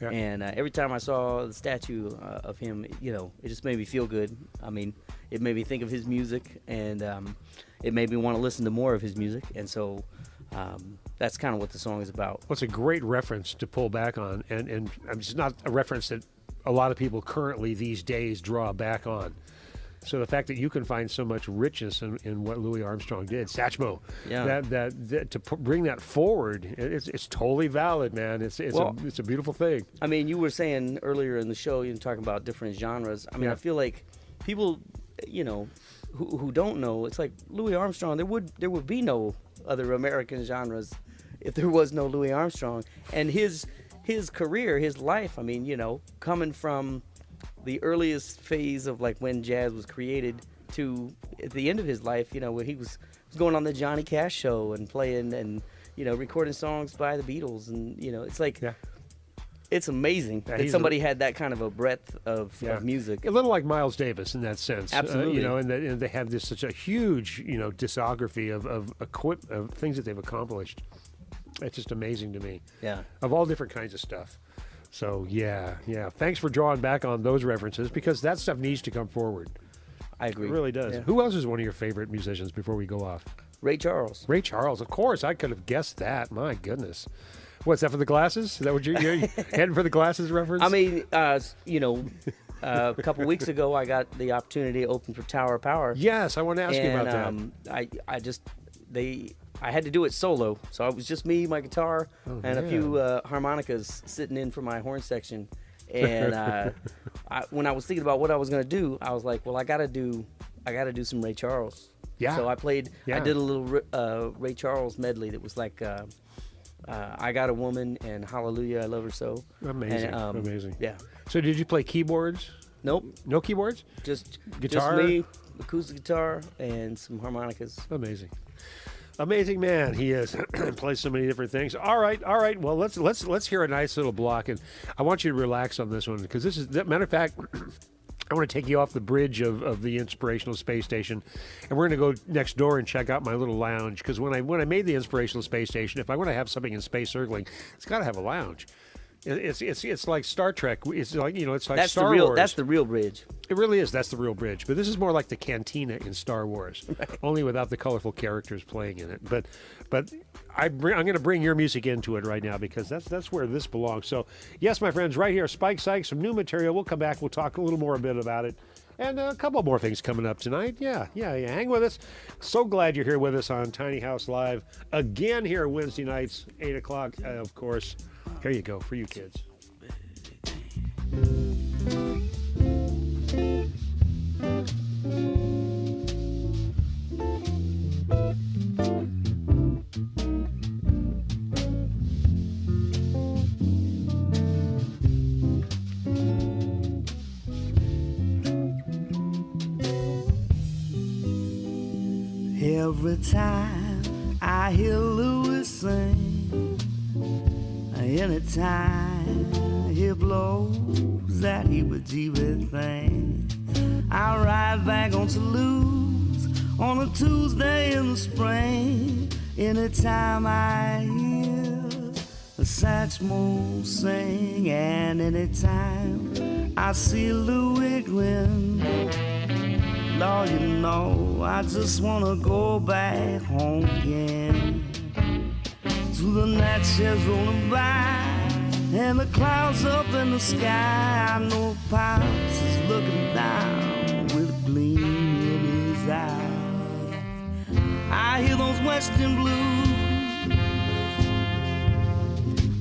Yeah. And every time I saw the statue of him, it just made me feel good. I mean, it made me think of his music, and it made me want to listen to more of his music. And so that's kind of what the song is about. Well, it's a great reference to pull back on, and it's not a reference that a lot of people currently these days draw back on. So the fact that you can find so much richness in what Louis Armstrong did, Satchmo, that to bring that forward, it's totally valid, man. It's a beautiful thing. I mean, you were saying earlier in the show, you were talking about different genres. I mean, I feel like people, who don't know, it's like Louis Armstrong. There would be no other American genres if there was no Louis Armstrong. And his career, his life. I mean, coming from the earliest phase of like when jazz was created to at the end of his life, where he was going on the Johnny Cash show and playing and recording songs by the Beatles, and it's like it's amazing that somebody had that kind of a breadth of music. A little like Miles Davis in that sense. Absolutely. And they have such a huge discography of things that they've accomplished. It's just amazing to me. Yeah. Of all different kinds of stuff. So, yeah. Thanks for drawing back on those references because that stuff needs to come forward. I agree. It really does. Yeah. Who else is one of your favorite musicians before we go off? Ray Charles. Ray Charles, of course. I could have guessed that. My goodness. What's that for the glasses? Is that what you're heading for the glasses reference? I mean, a couple weeks ago, I got the opportunity to open for Tower of Power. Yes, I want to ask you about that. I had to do it solo, so it was just me, my guitar, and a few harmonicas sitting in for my horn section. And when I was thinking about what I was going to do, I was like, well, I got to do some Ray Charles. Yeah. So I did a little Ray Charles medley that was like I Got a Woman and Hallelujah, I Love Her So. Amazing, and, amazing. Yeah. So did you play keyboards? Nope. No keyboards? Just guitar? Just me, acoustic guitar, and some harmonicas. Amazing man, he is. Plays so many different things. All right. Well, let's hear a nice little block, and I want you to relax on this one because this is. Matter of fact, I want to take you off the bridge of the Inspirational Space Station, and we're going to go next door and check out my little lounge because when I made the Inspirational Space Station, if I want to have something in space circling, it's got to have a lounge. It's like Star Trek. It's like it's like Star Wars. That's the real bridge. It really is. That's the real bridge. But this is more like the cantina in Star Wars, only without the colorful characters playing in it. But I'm going to bring your music into it right now because that's where this belongs. So yes, my friends, right here, Spike Sykes, some new material. We'll come back. We'll talk a little more a bit about it. And a couple more things coming up tonight. Yeah. Hang with us. So glad you're here with us on Tiny House Live again here Wednesday nights, 8 o'clock, of course. Here you go for you kids. Every time I hear Louis sing, anytime he blows that heebie-jeebie thing, I ride back on Toulouse on a Tuesday in the spring. Anytime I hear the Satchmo sing, and anytime I see Louis grin, Lord, I just wanna go back home again. To the night shares rolling by and the clouds up in the sky. I know Pops is looking down with a gleam in his eye. I hear those western blues,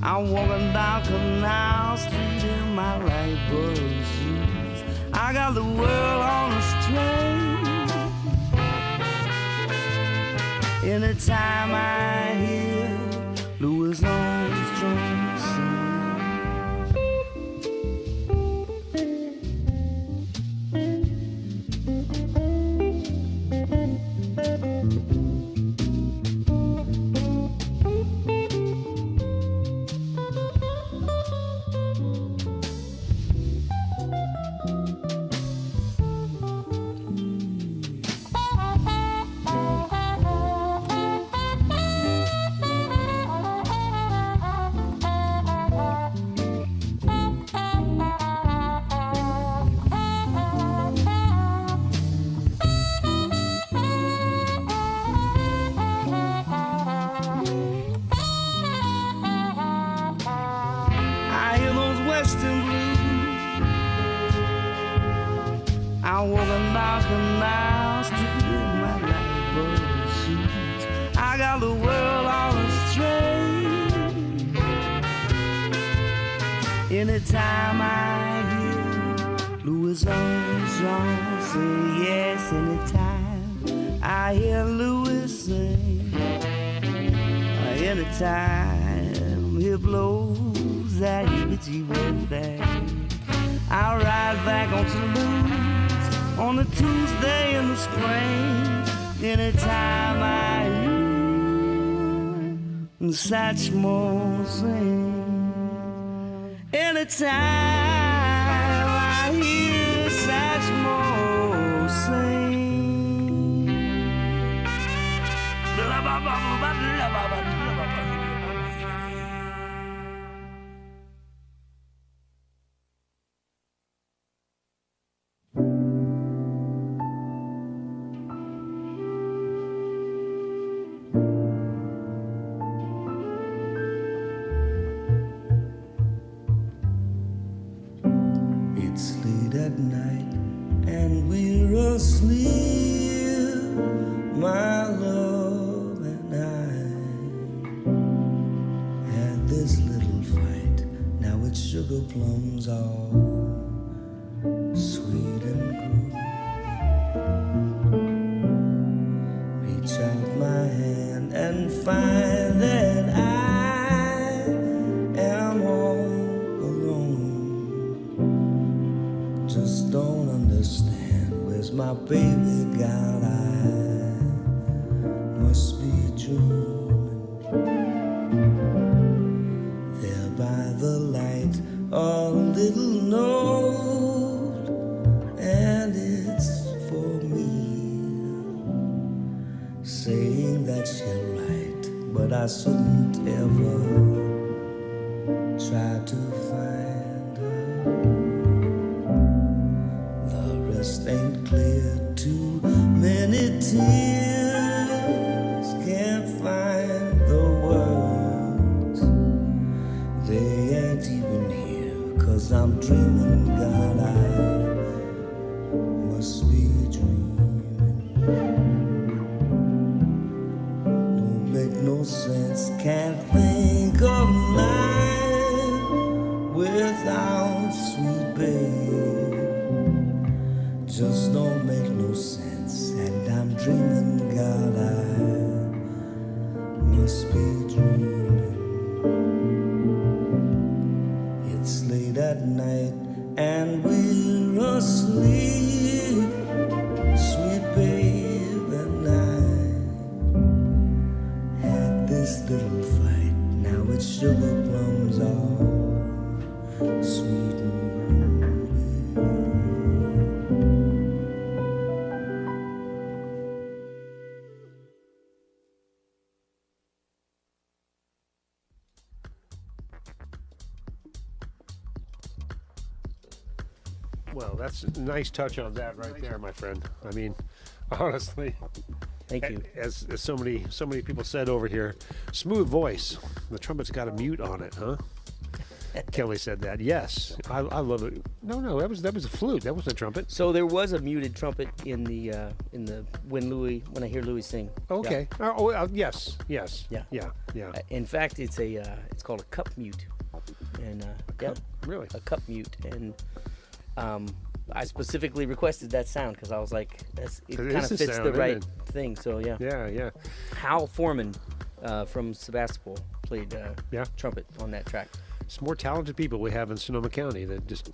I'm walking down Canal Street in my light blue shoes. I got the world on a string. Anytime I hear Louis Armstrong sing. I'm walking down Canal Street in my light blue shoes. I got the world on a string. Anytime I hear Louis Armstrong say yes, anytime I hear Louis sing, anytime he blows that hippity bag, I'll ride back on Toulouse on a Tuesday in the spring. Anytime I hear Satchmo sing, anytime I hear Satchmo sing. It's late at night and we're asleep, my love and I had this little fight. Now it's sugar plums all sweet and groovy. Reach out my hand and find that I am all alone. Just don't understand where's my baby gone. I must be dreaming. There by the light, a little note, and it's for me, saying that she'll write, but I shouldn't ever try to find her. The rest ain't clear, too many tears can't find the words. They ain't even here, 'cause I'm dreaming, God, I must be dreaming. Don't make no sense, can't think of life without sweet babe. Just don't make no sense, and I'm dreaming, God, I must be dreaming. It's late at night and we're asleep, sweet babe and I had this little fight. Now it's sugar plums all sweet and Well, that's a nice touch on that right there, my friend. I mean, honestly, Thank you. as so many people said over here, smooth voice. The trumpet's got a mute on it, huh? Kelly said that. Yes, I love it. No, that was a flute. That wasn't a trumpet. So there was a muted trumpet in the when I hear Louis sing. Okay. Yeah. Yes. Yeah. Yeah. In fact, it's called a cup mute, and Really? a cup mute, and I specifically requested that sound because I was like, it kind of fits the right thing. So yeah. Yeah. Hal Foreman from Sebastopol played trumpet on that track. It's more talented people we have in Sonoma County that just,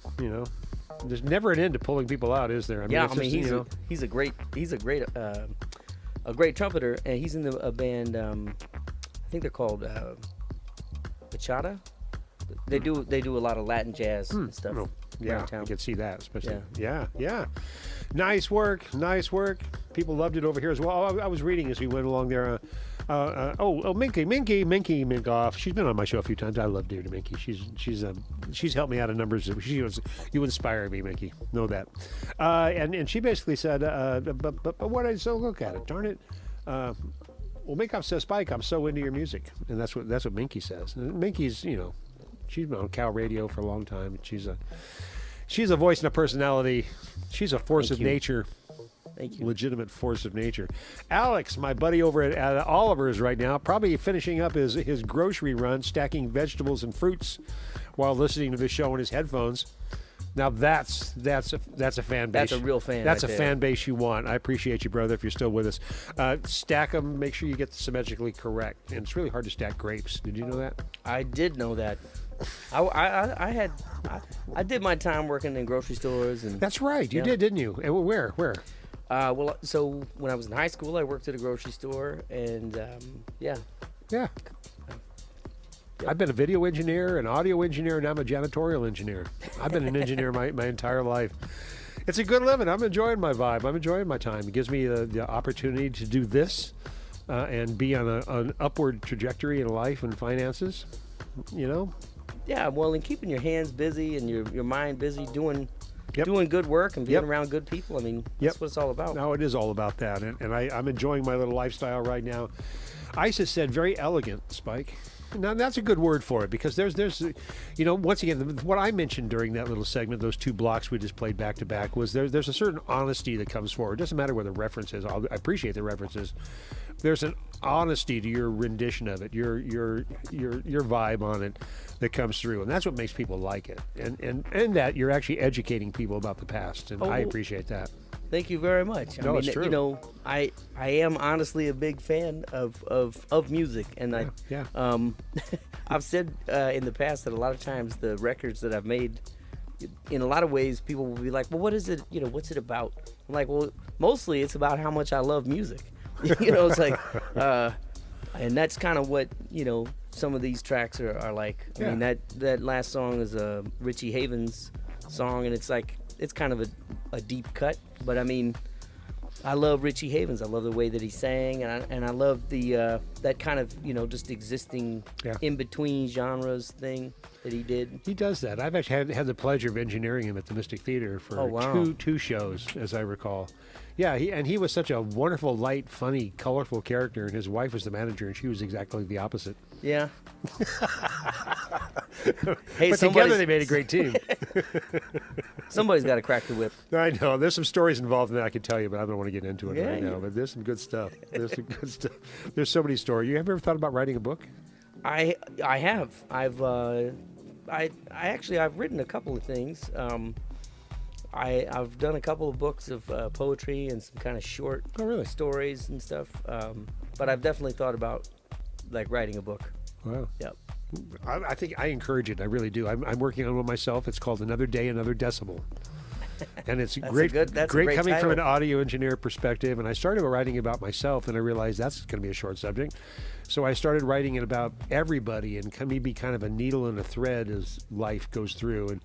there's never an end to pulling people out, is there? He's a great trumpeter, and he's in a band. I think they're called Bachata. They do a lot of Latin jazz and stuff. Oh, yeah, downtown. you can see that, especially. Yeah. Nice work. People loved it over here as well. I was reading as we went along there. Minky Minkoff. She's been on my show a few times. I love dear to Minky. She's helped me out of numbers. You inspire me, Minky. Know that. And she basically said, but what I so look at it, darn it. Well, Minkoff says, Spike, I'm so into your music, and that's what Minky says. And Minky's, she's been on Cal Radio for a long time. She's a voice and a personality. She's a force of nature. Thank you. Legitimate force of nature. Alex, my buddy over at Oliver's right now, probably finishing up his grocery run, stacking vegetables and fruits while listening to the show on his headphones. Now that's a fan base. That's a real fan. That's right a there. fan base you want. I appreciate you, brother, if you're still with us. Stack them. Make sure you get symmetrically correct. And it's really hard to stack grapes. Did you know that? I did know that. I did my time working in grocery stores, and That's right. You did, didn't you? And where? well, so when I was in high school, I worked at a grocery store, and Yeah. I've been a video engineer, an audio engineer, and I'm a janitorial engineer. I've been an engineer my entire life. It's a good living. I'm enjoying my vibe. I'm enjoying my time. It gives me the opportunity to do this and be on an upward trajectory in life and finances. Yeah, well, and keeping your hands busy and your mind busy doing Yep. doing good work and being Yep. around good people. I mean, Yep. that's what it's all about. No, it is all about that. And I'm enjoying my little lifestyle right now. Isis said very elegant, Spike. Now, that's a good word for it because there's once again, what I mentioned during that little segment, those two blocks we just played back to back, was there's a certain honesty that comes forward. It doesn't matter where the reference is. I appreciate the references. There's an honesty to your rendition of it, your vibe on it that comes through, and that's what makes people like it. And that you're actually educating people about the past, and I appreciate that. Thank you very much. No, it's true. I am honestly a big fan of music, and I've said in the past that a lot of times the records that I've made, in a lot of ways, people will be like, "Well, what is it? What's it about?" I'm like, "Well, mostly it's about how much I love music." It's like, and that's kind of what some of these tracks are like. I mean, that last song is a Richie Havens song, and it's like it's kind of a deep cut, but I mean, I love Richie Havens. I love the way that he sang, and I love the that kind of just existing in between genres thing that he did. He does that. I've actually had the pleasure of engineering him at the Mystic Theater for two shows, as I recall. Yeah, he was such a wonderful, light, funny, colorful character, and his wife was the manager, and she was exactly the opposite. Yeah. Hey, but together they made a great team. Somebody's got to crack the whip. I know. There's some stories involved in that I can tell you, but I don't want to get into it right now. Yeah. But there's some good stuff. There's so many stories. You ever thought about writing a book? I have. I've written a couple of things. I've done a couple of books of poetry and some kind of short stories and stuff. But I've definitely thought about writing a book. Wow. Yep. I think I encourage it. I really do. I'm working on one myself. It's called Another Day, Another Decimal. And it's great coming title. from an audio engineer perspective. And I started writing about myself, and I realized that's going to be a short subject. So I started writing it about everybody and maybe kind of a needle and a thread as life goes through. And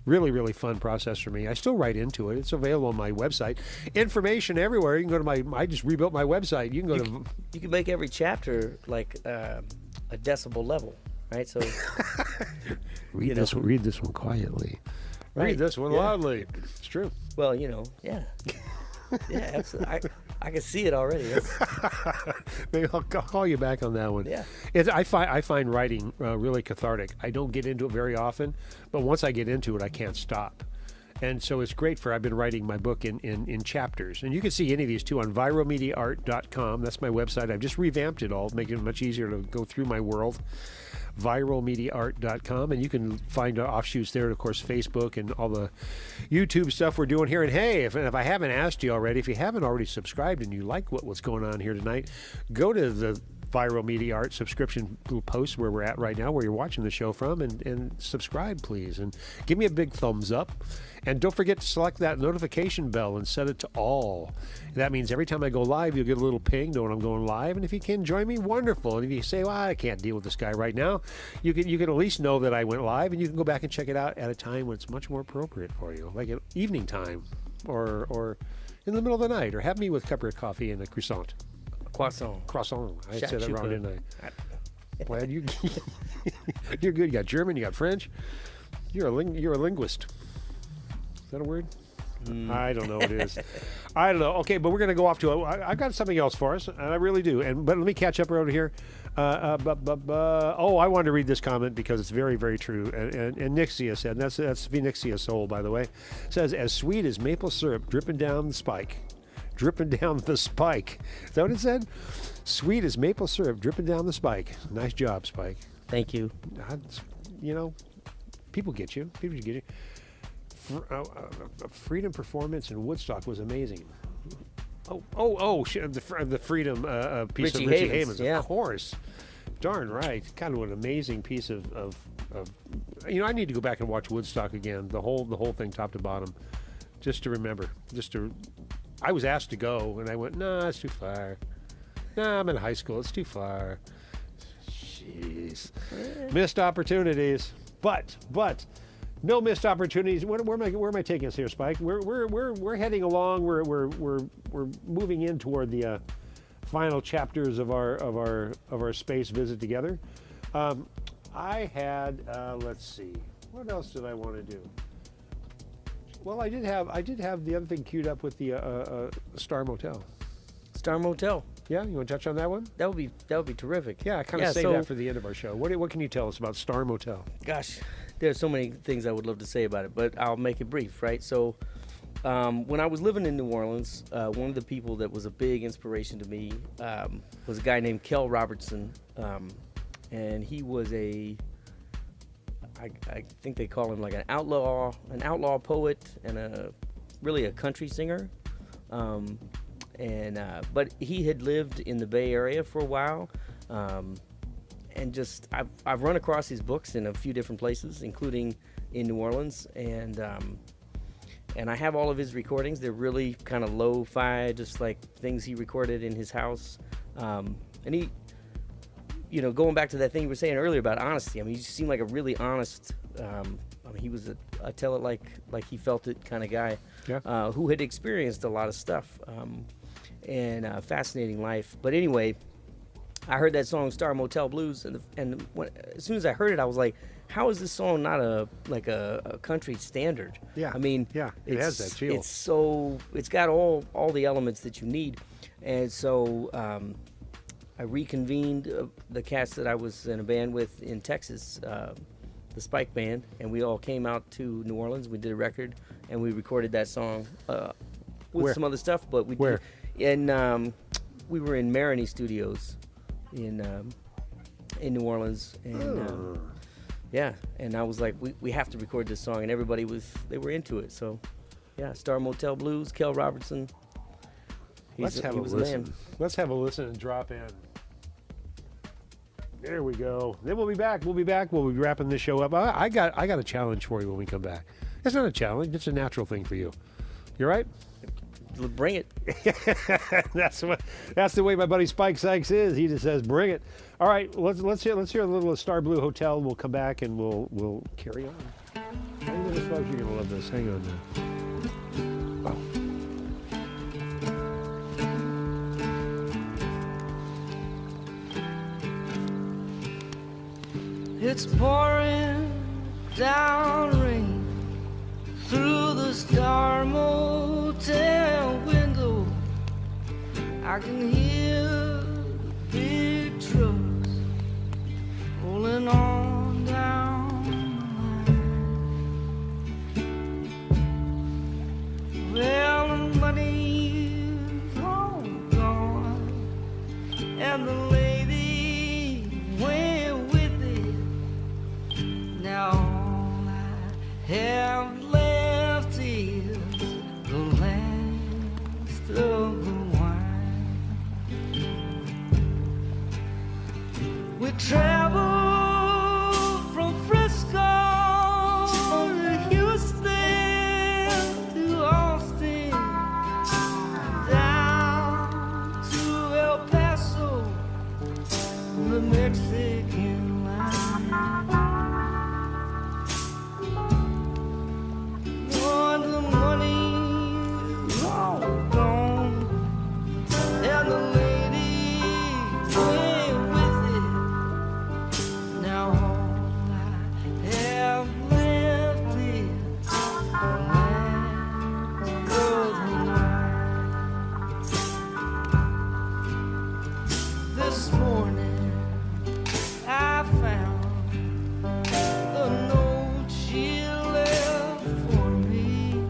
really, really fun process for me. I still write into it. It's available on my website. Information everywhere. You can go to I just rebuilt my website. You can go to... You can make every chapter a decibel level, right? So read this one quietly. Right. Read this one loudly. It's true. Well, yeah. Yeah, absolutely. I can see it already. Maybe I'll call you back on that one. Yeah. I find writing really cathartic. I don't get into it very often, but once I get into it, I can't stop. And so it's great I've been writing my book in chapters. And you can see any of these too on ViralMediaArt.com. That's my website. I've just revamped it all, making it much easier to go through my world. ViralMediaArt.com. And you can find offshoots there, of course, Facebook and all the YouTube stuff we're doing here. And hey, if I haven't asked you already, if you haven't already subscribed and you like what's going on here tonight, go to the Viral Media Art subscription post where we're at right now, where you're watching the show from, and subscribe, please. And give me a big thumbs up. And don't forget to select that notification bell and set it to all. That means every time I go live, you'll get a little ping knowing I'm going live. And if you can join me, wonderful. And if you say, well, I can't deal with this guy right now, you can at least know that I went live, and you can go back and check it out at a time when it's much more appropriate for you, like at evening time or in the middle of the night, or have me with a cup of coffee and a croissant. Croissant. I said that wrong, didn't I? Well, you're good. You got German, you got French. You're a linguist. Is that a word? I don't know what it is. I don't know. Okay, but we're going to go off to I've got something else for us, and I really do. But let me catch up over here. I wanted to read this comment because it's very, very true. And Nixia said, and that's Nixia Soul, by the way, says, as sweet as maple syrup dripping down the spike. Dripping down the spike. Is that what it said? Sweet as maple syrup dripping down the spike. Nice job, Spike. Thank you. People get you. People get you. Freedom performance in Woodstock was amazing. The Freedom piece of Richie Havens, yeah. Of course. Darn right. Kind of an amazing piece of I need to go back and watch Woodstock again, the whole thing top to bottom, just to remember. I was asked to go, and I went, nah, it's too far. Nah, I'm in high school. It's too far. Jeez. Missed opportunities. But no missed opportunities. Where am I taking us here, Spike? We're heading along. We're moving in toward the final chapters of our space visit together. I had let's see, what else did I want to do? Well, I did have the other thing queued up with the Star Motel. Star Motel. Yeah, you want to touch on that one? That would be terrific. Yeah, I kind of saved that for the end of our show. What can you tell us about Star Motel? Gosh, there's so many things I would love to say about it, but I'll make it brief, right? So, when I was living in New Orleans, one of the people that was a big inspiration to me was a guy named Kel Robertson, and he was I think they call him like an outlaw poet and really a country singer. But he had lived in the Bay Area for a while, and just I've run across his books in a few different places, including in New Orleans, and I have all of his recordings. They're really kind of lo-fi, just like things he recorded in his house, and he. Going back to that thing you were saying earlier about honesty, I mean, he just seemed like a really honest, he was a tell it like he felt it kind of guy, yeah. Who had experienced a lot of stuff, and a fascinating life. But anyway, I heard that song Star Motel Blues, and as soon as I heard it, I was like, how is this song not a country standard? Yeah. I mean, yeah, it has that feel. It's got all the elements that you need, and so I reconvened the cast that I was in a band with in Texas, the Spike Band, and we all came out to New Orleans. We did a record, and we recorded that song with some other stuff. But we were in Maroney Studios in New Orleans, and yeah. And I was like, we have to record this song, and everybody they were into it. So yeah, Star Motel Blues, Kel Robertson. Let's have a listen. Let's have a listen and drop in. There we go. Then we'll be back. We'll be wrapping this show up. I got a challenge for you when we come back. It's not a challenge. It's a natural thing for you. You all right? Bring it. That's the way my buddy Spike Sykes is. He just says, "Bring it." All right. Let's hear a little of Star Blue Hotel. We'll come back and we'll carry on. Hang on, folks. You're gonna love this. Hang on now. Oh. It's pouring down rain through the Star Motel window. I can hear the big trucks rolling on down the line. Well, the money's all gone, and the lady went with it. Now all I have left is the last of the wine. We traveled from Frisco to Houston to Austin, down to El Paso, the Mexican line. Lord, the money's all gone, and the lady went with it. Now all I have left is the last of the night. This morning I found the note she left for me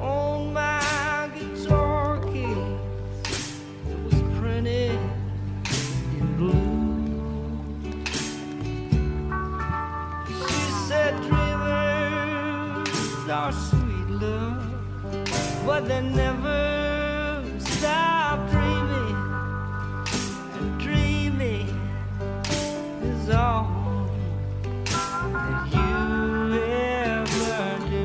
on my guitar case. It was printed in blue. She said, dreamers are sweet, love, but they never stop dreaming. And dreaming is all that you ever do.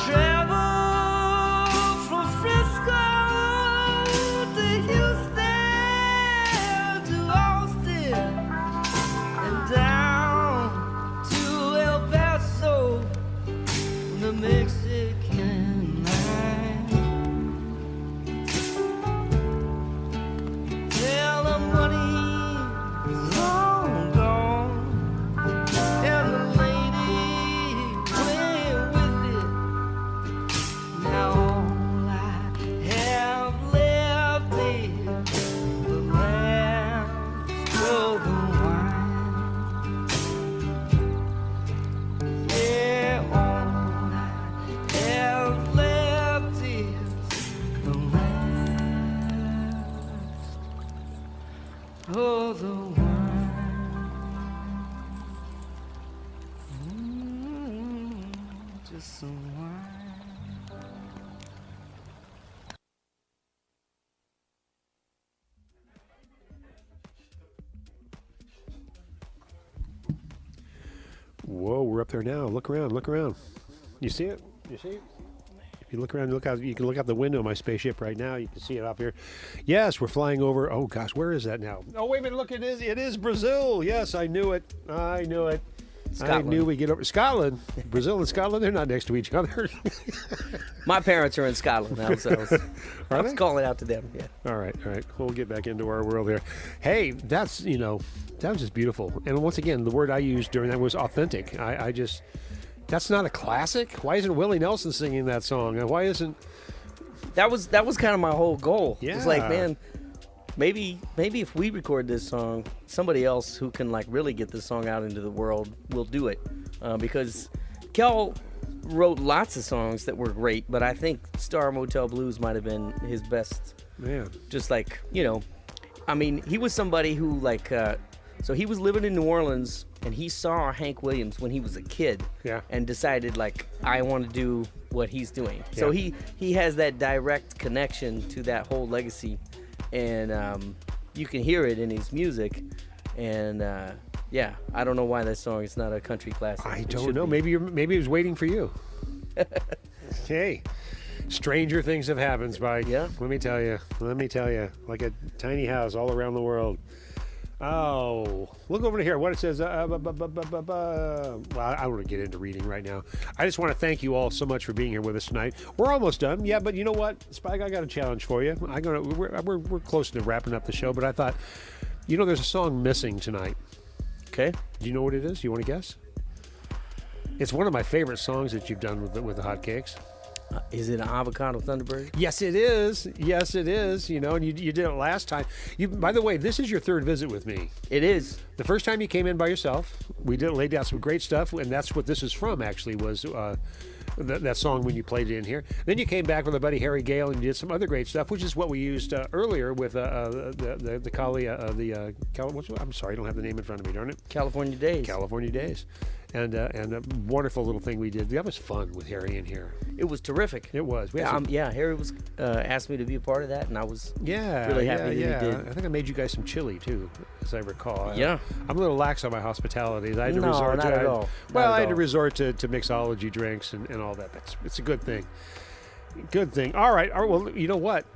Travel from Frisco to Houston to Austin, and down to El Paso, the Mexican line. Well, the money's all gone, and the lady went with it. Now all I have left is the last of the wine. Yeah, all I have left is the last of the wine. Just some wine. Whoa, we're up there now. Look around, look around. You see it? You see it? If you look around, look out. You can look out the window of my spaceship right now. You can see it up here. Yes, we're flying over. Oh gosh, where is that now? Oh wait a minute, look, it is. It is Brazil. Yes, I knew it. I knew it. Scotland. I knew we'd get over Scotland. Brazil and Scotland, they're not next to each other. My parents are in Scotland now, so I was calling out to them. Yeah. All right. We'll get back into our world here. Hey, that's, that was just beautiful. And once again, the word I used during that was authentic. I just, that's not a classic. Why isn't Willie Nelson singing that song? And why isn't... That was kind of my whole goal. Yeah. It's like, man, maybe if we record this song, somebody else who can like really get this song out into the world will do it. Because Kel wrote lots of songs that were great, but I think Star Motel Blues might have been his best. Man. Just like, I mean, he was somebody who like, so he was living in New Orleans and he saw Hank Williams when he was a kid. Yeah. And decided like, I want to do what he's doing. Yeah. So he has that direct connection to that whole legacy. And you can hear it in his music. And yeah, I don't know why that song is not a country classic. I don't know. Maybe he was waiting for you. Hey, stranger things have happened, Spike. Yeah. Let me tell you. Like a tiny house all around the world. Oh, look over to here. What it says. Well, I don't want to get into reading right now. I just want to thank you all so much for being here with us tonight. We're almost done. Yeah, but you know what, Spike? I got a challenge for you. We're close to wrapping up the show, but I thought, there's a song missing tonight. Okay. Do you know what it is? You want to guess? It's one of my favorite songs that you've done with the hotcakes. Is it an avocado Thunderbird? Yes, it is. Yes, it is. You know, and you did it last time. By the way, this is your third visit with me. It is. The first time you came in by yourself, we laid down some great stuff, and that's what this is from. Actually, was that song when you played it in here. Then you came back with our buddy Harry Gale and you did some other great stuff, which is what we used earlier with the Cali. I'm sorry, I don't have the name in front of me. Darn it. California Days. California Days. And a wonderful little thing we did. That was fun with Harry in here. It was terrific. It was. Harry was asked me to be a part of that, and I was really happy that he did. I think I made you guys some chili too, as I recall. Yeah. I'm a little lax on my hospitality. I had to not at all. Well, I had to resort to mixology drinks and all that. It's a good thing. Good thing. All right. Well, you know what?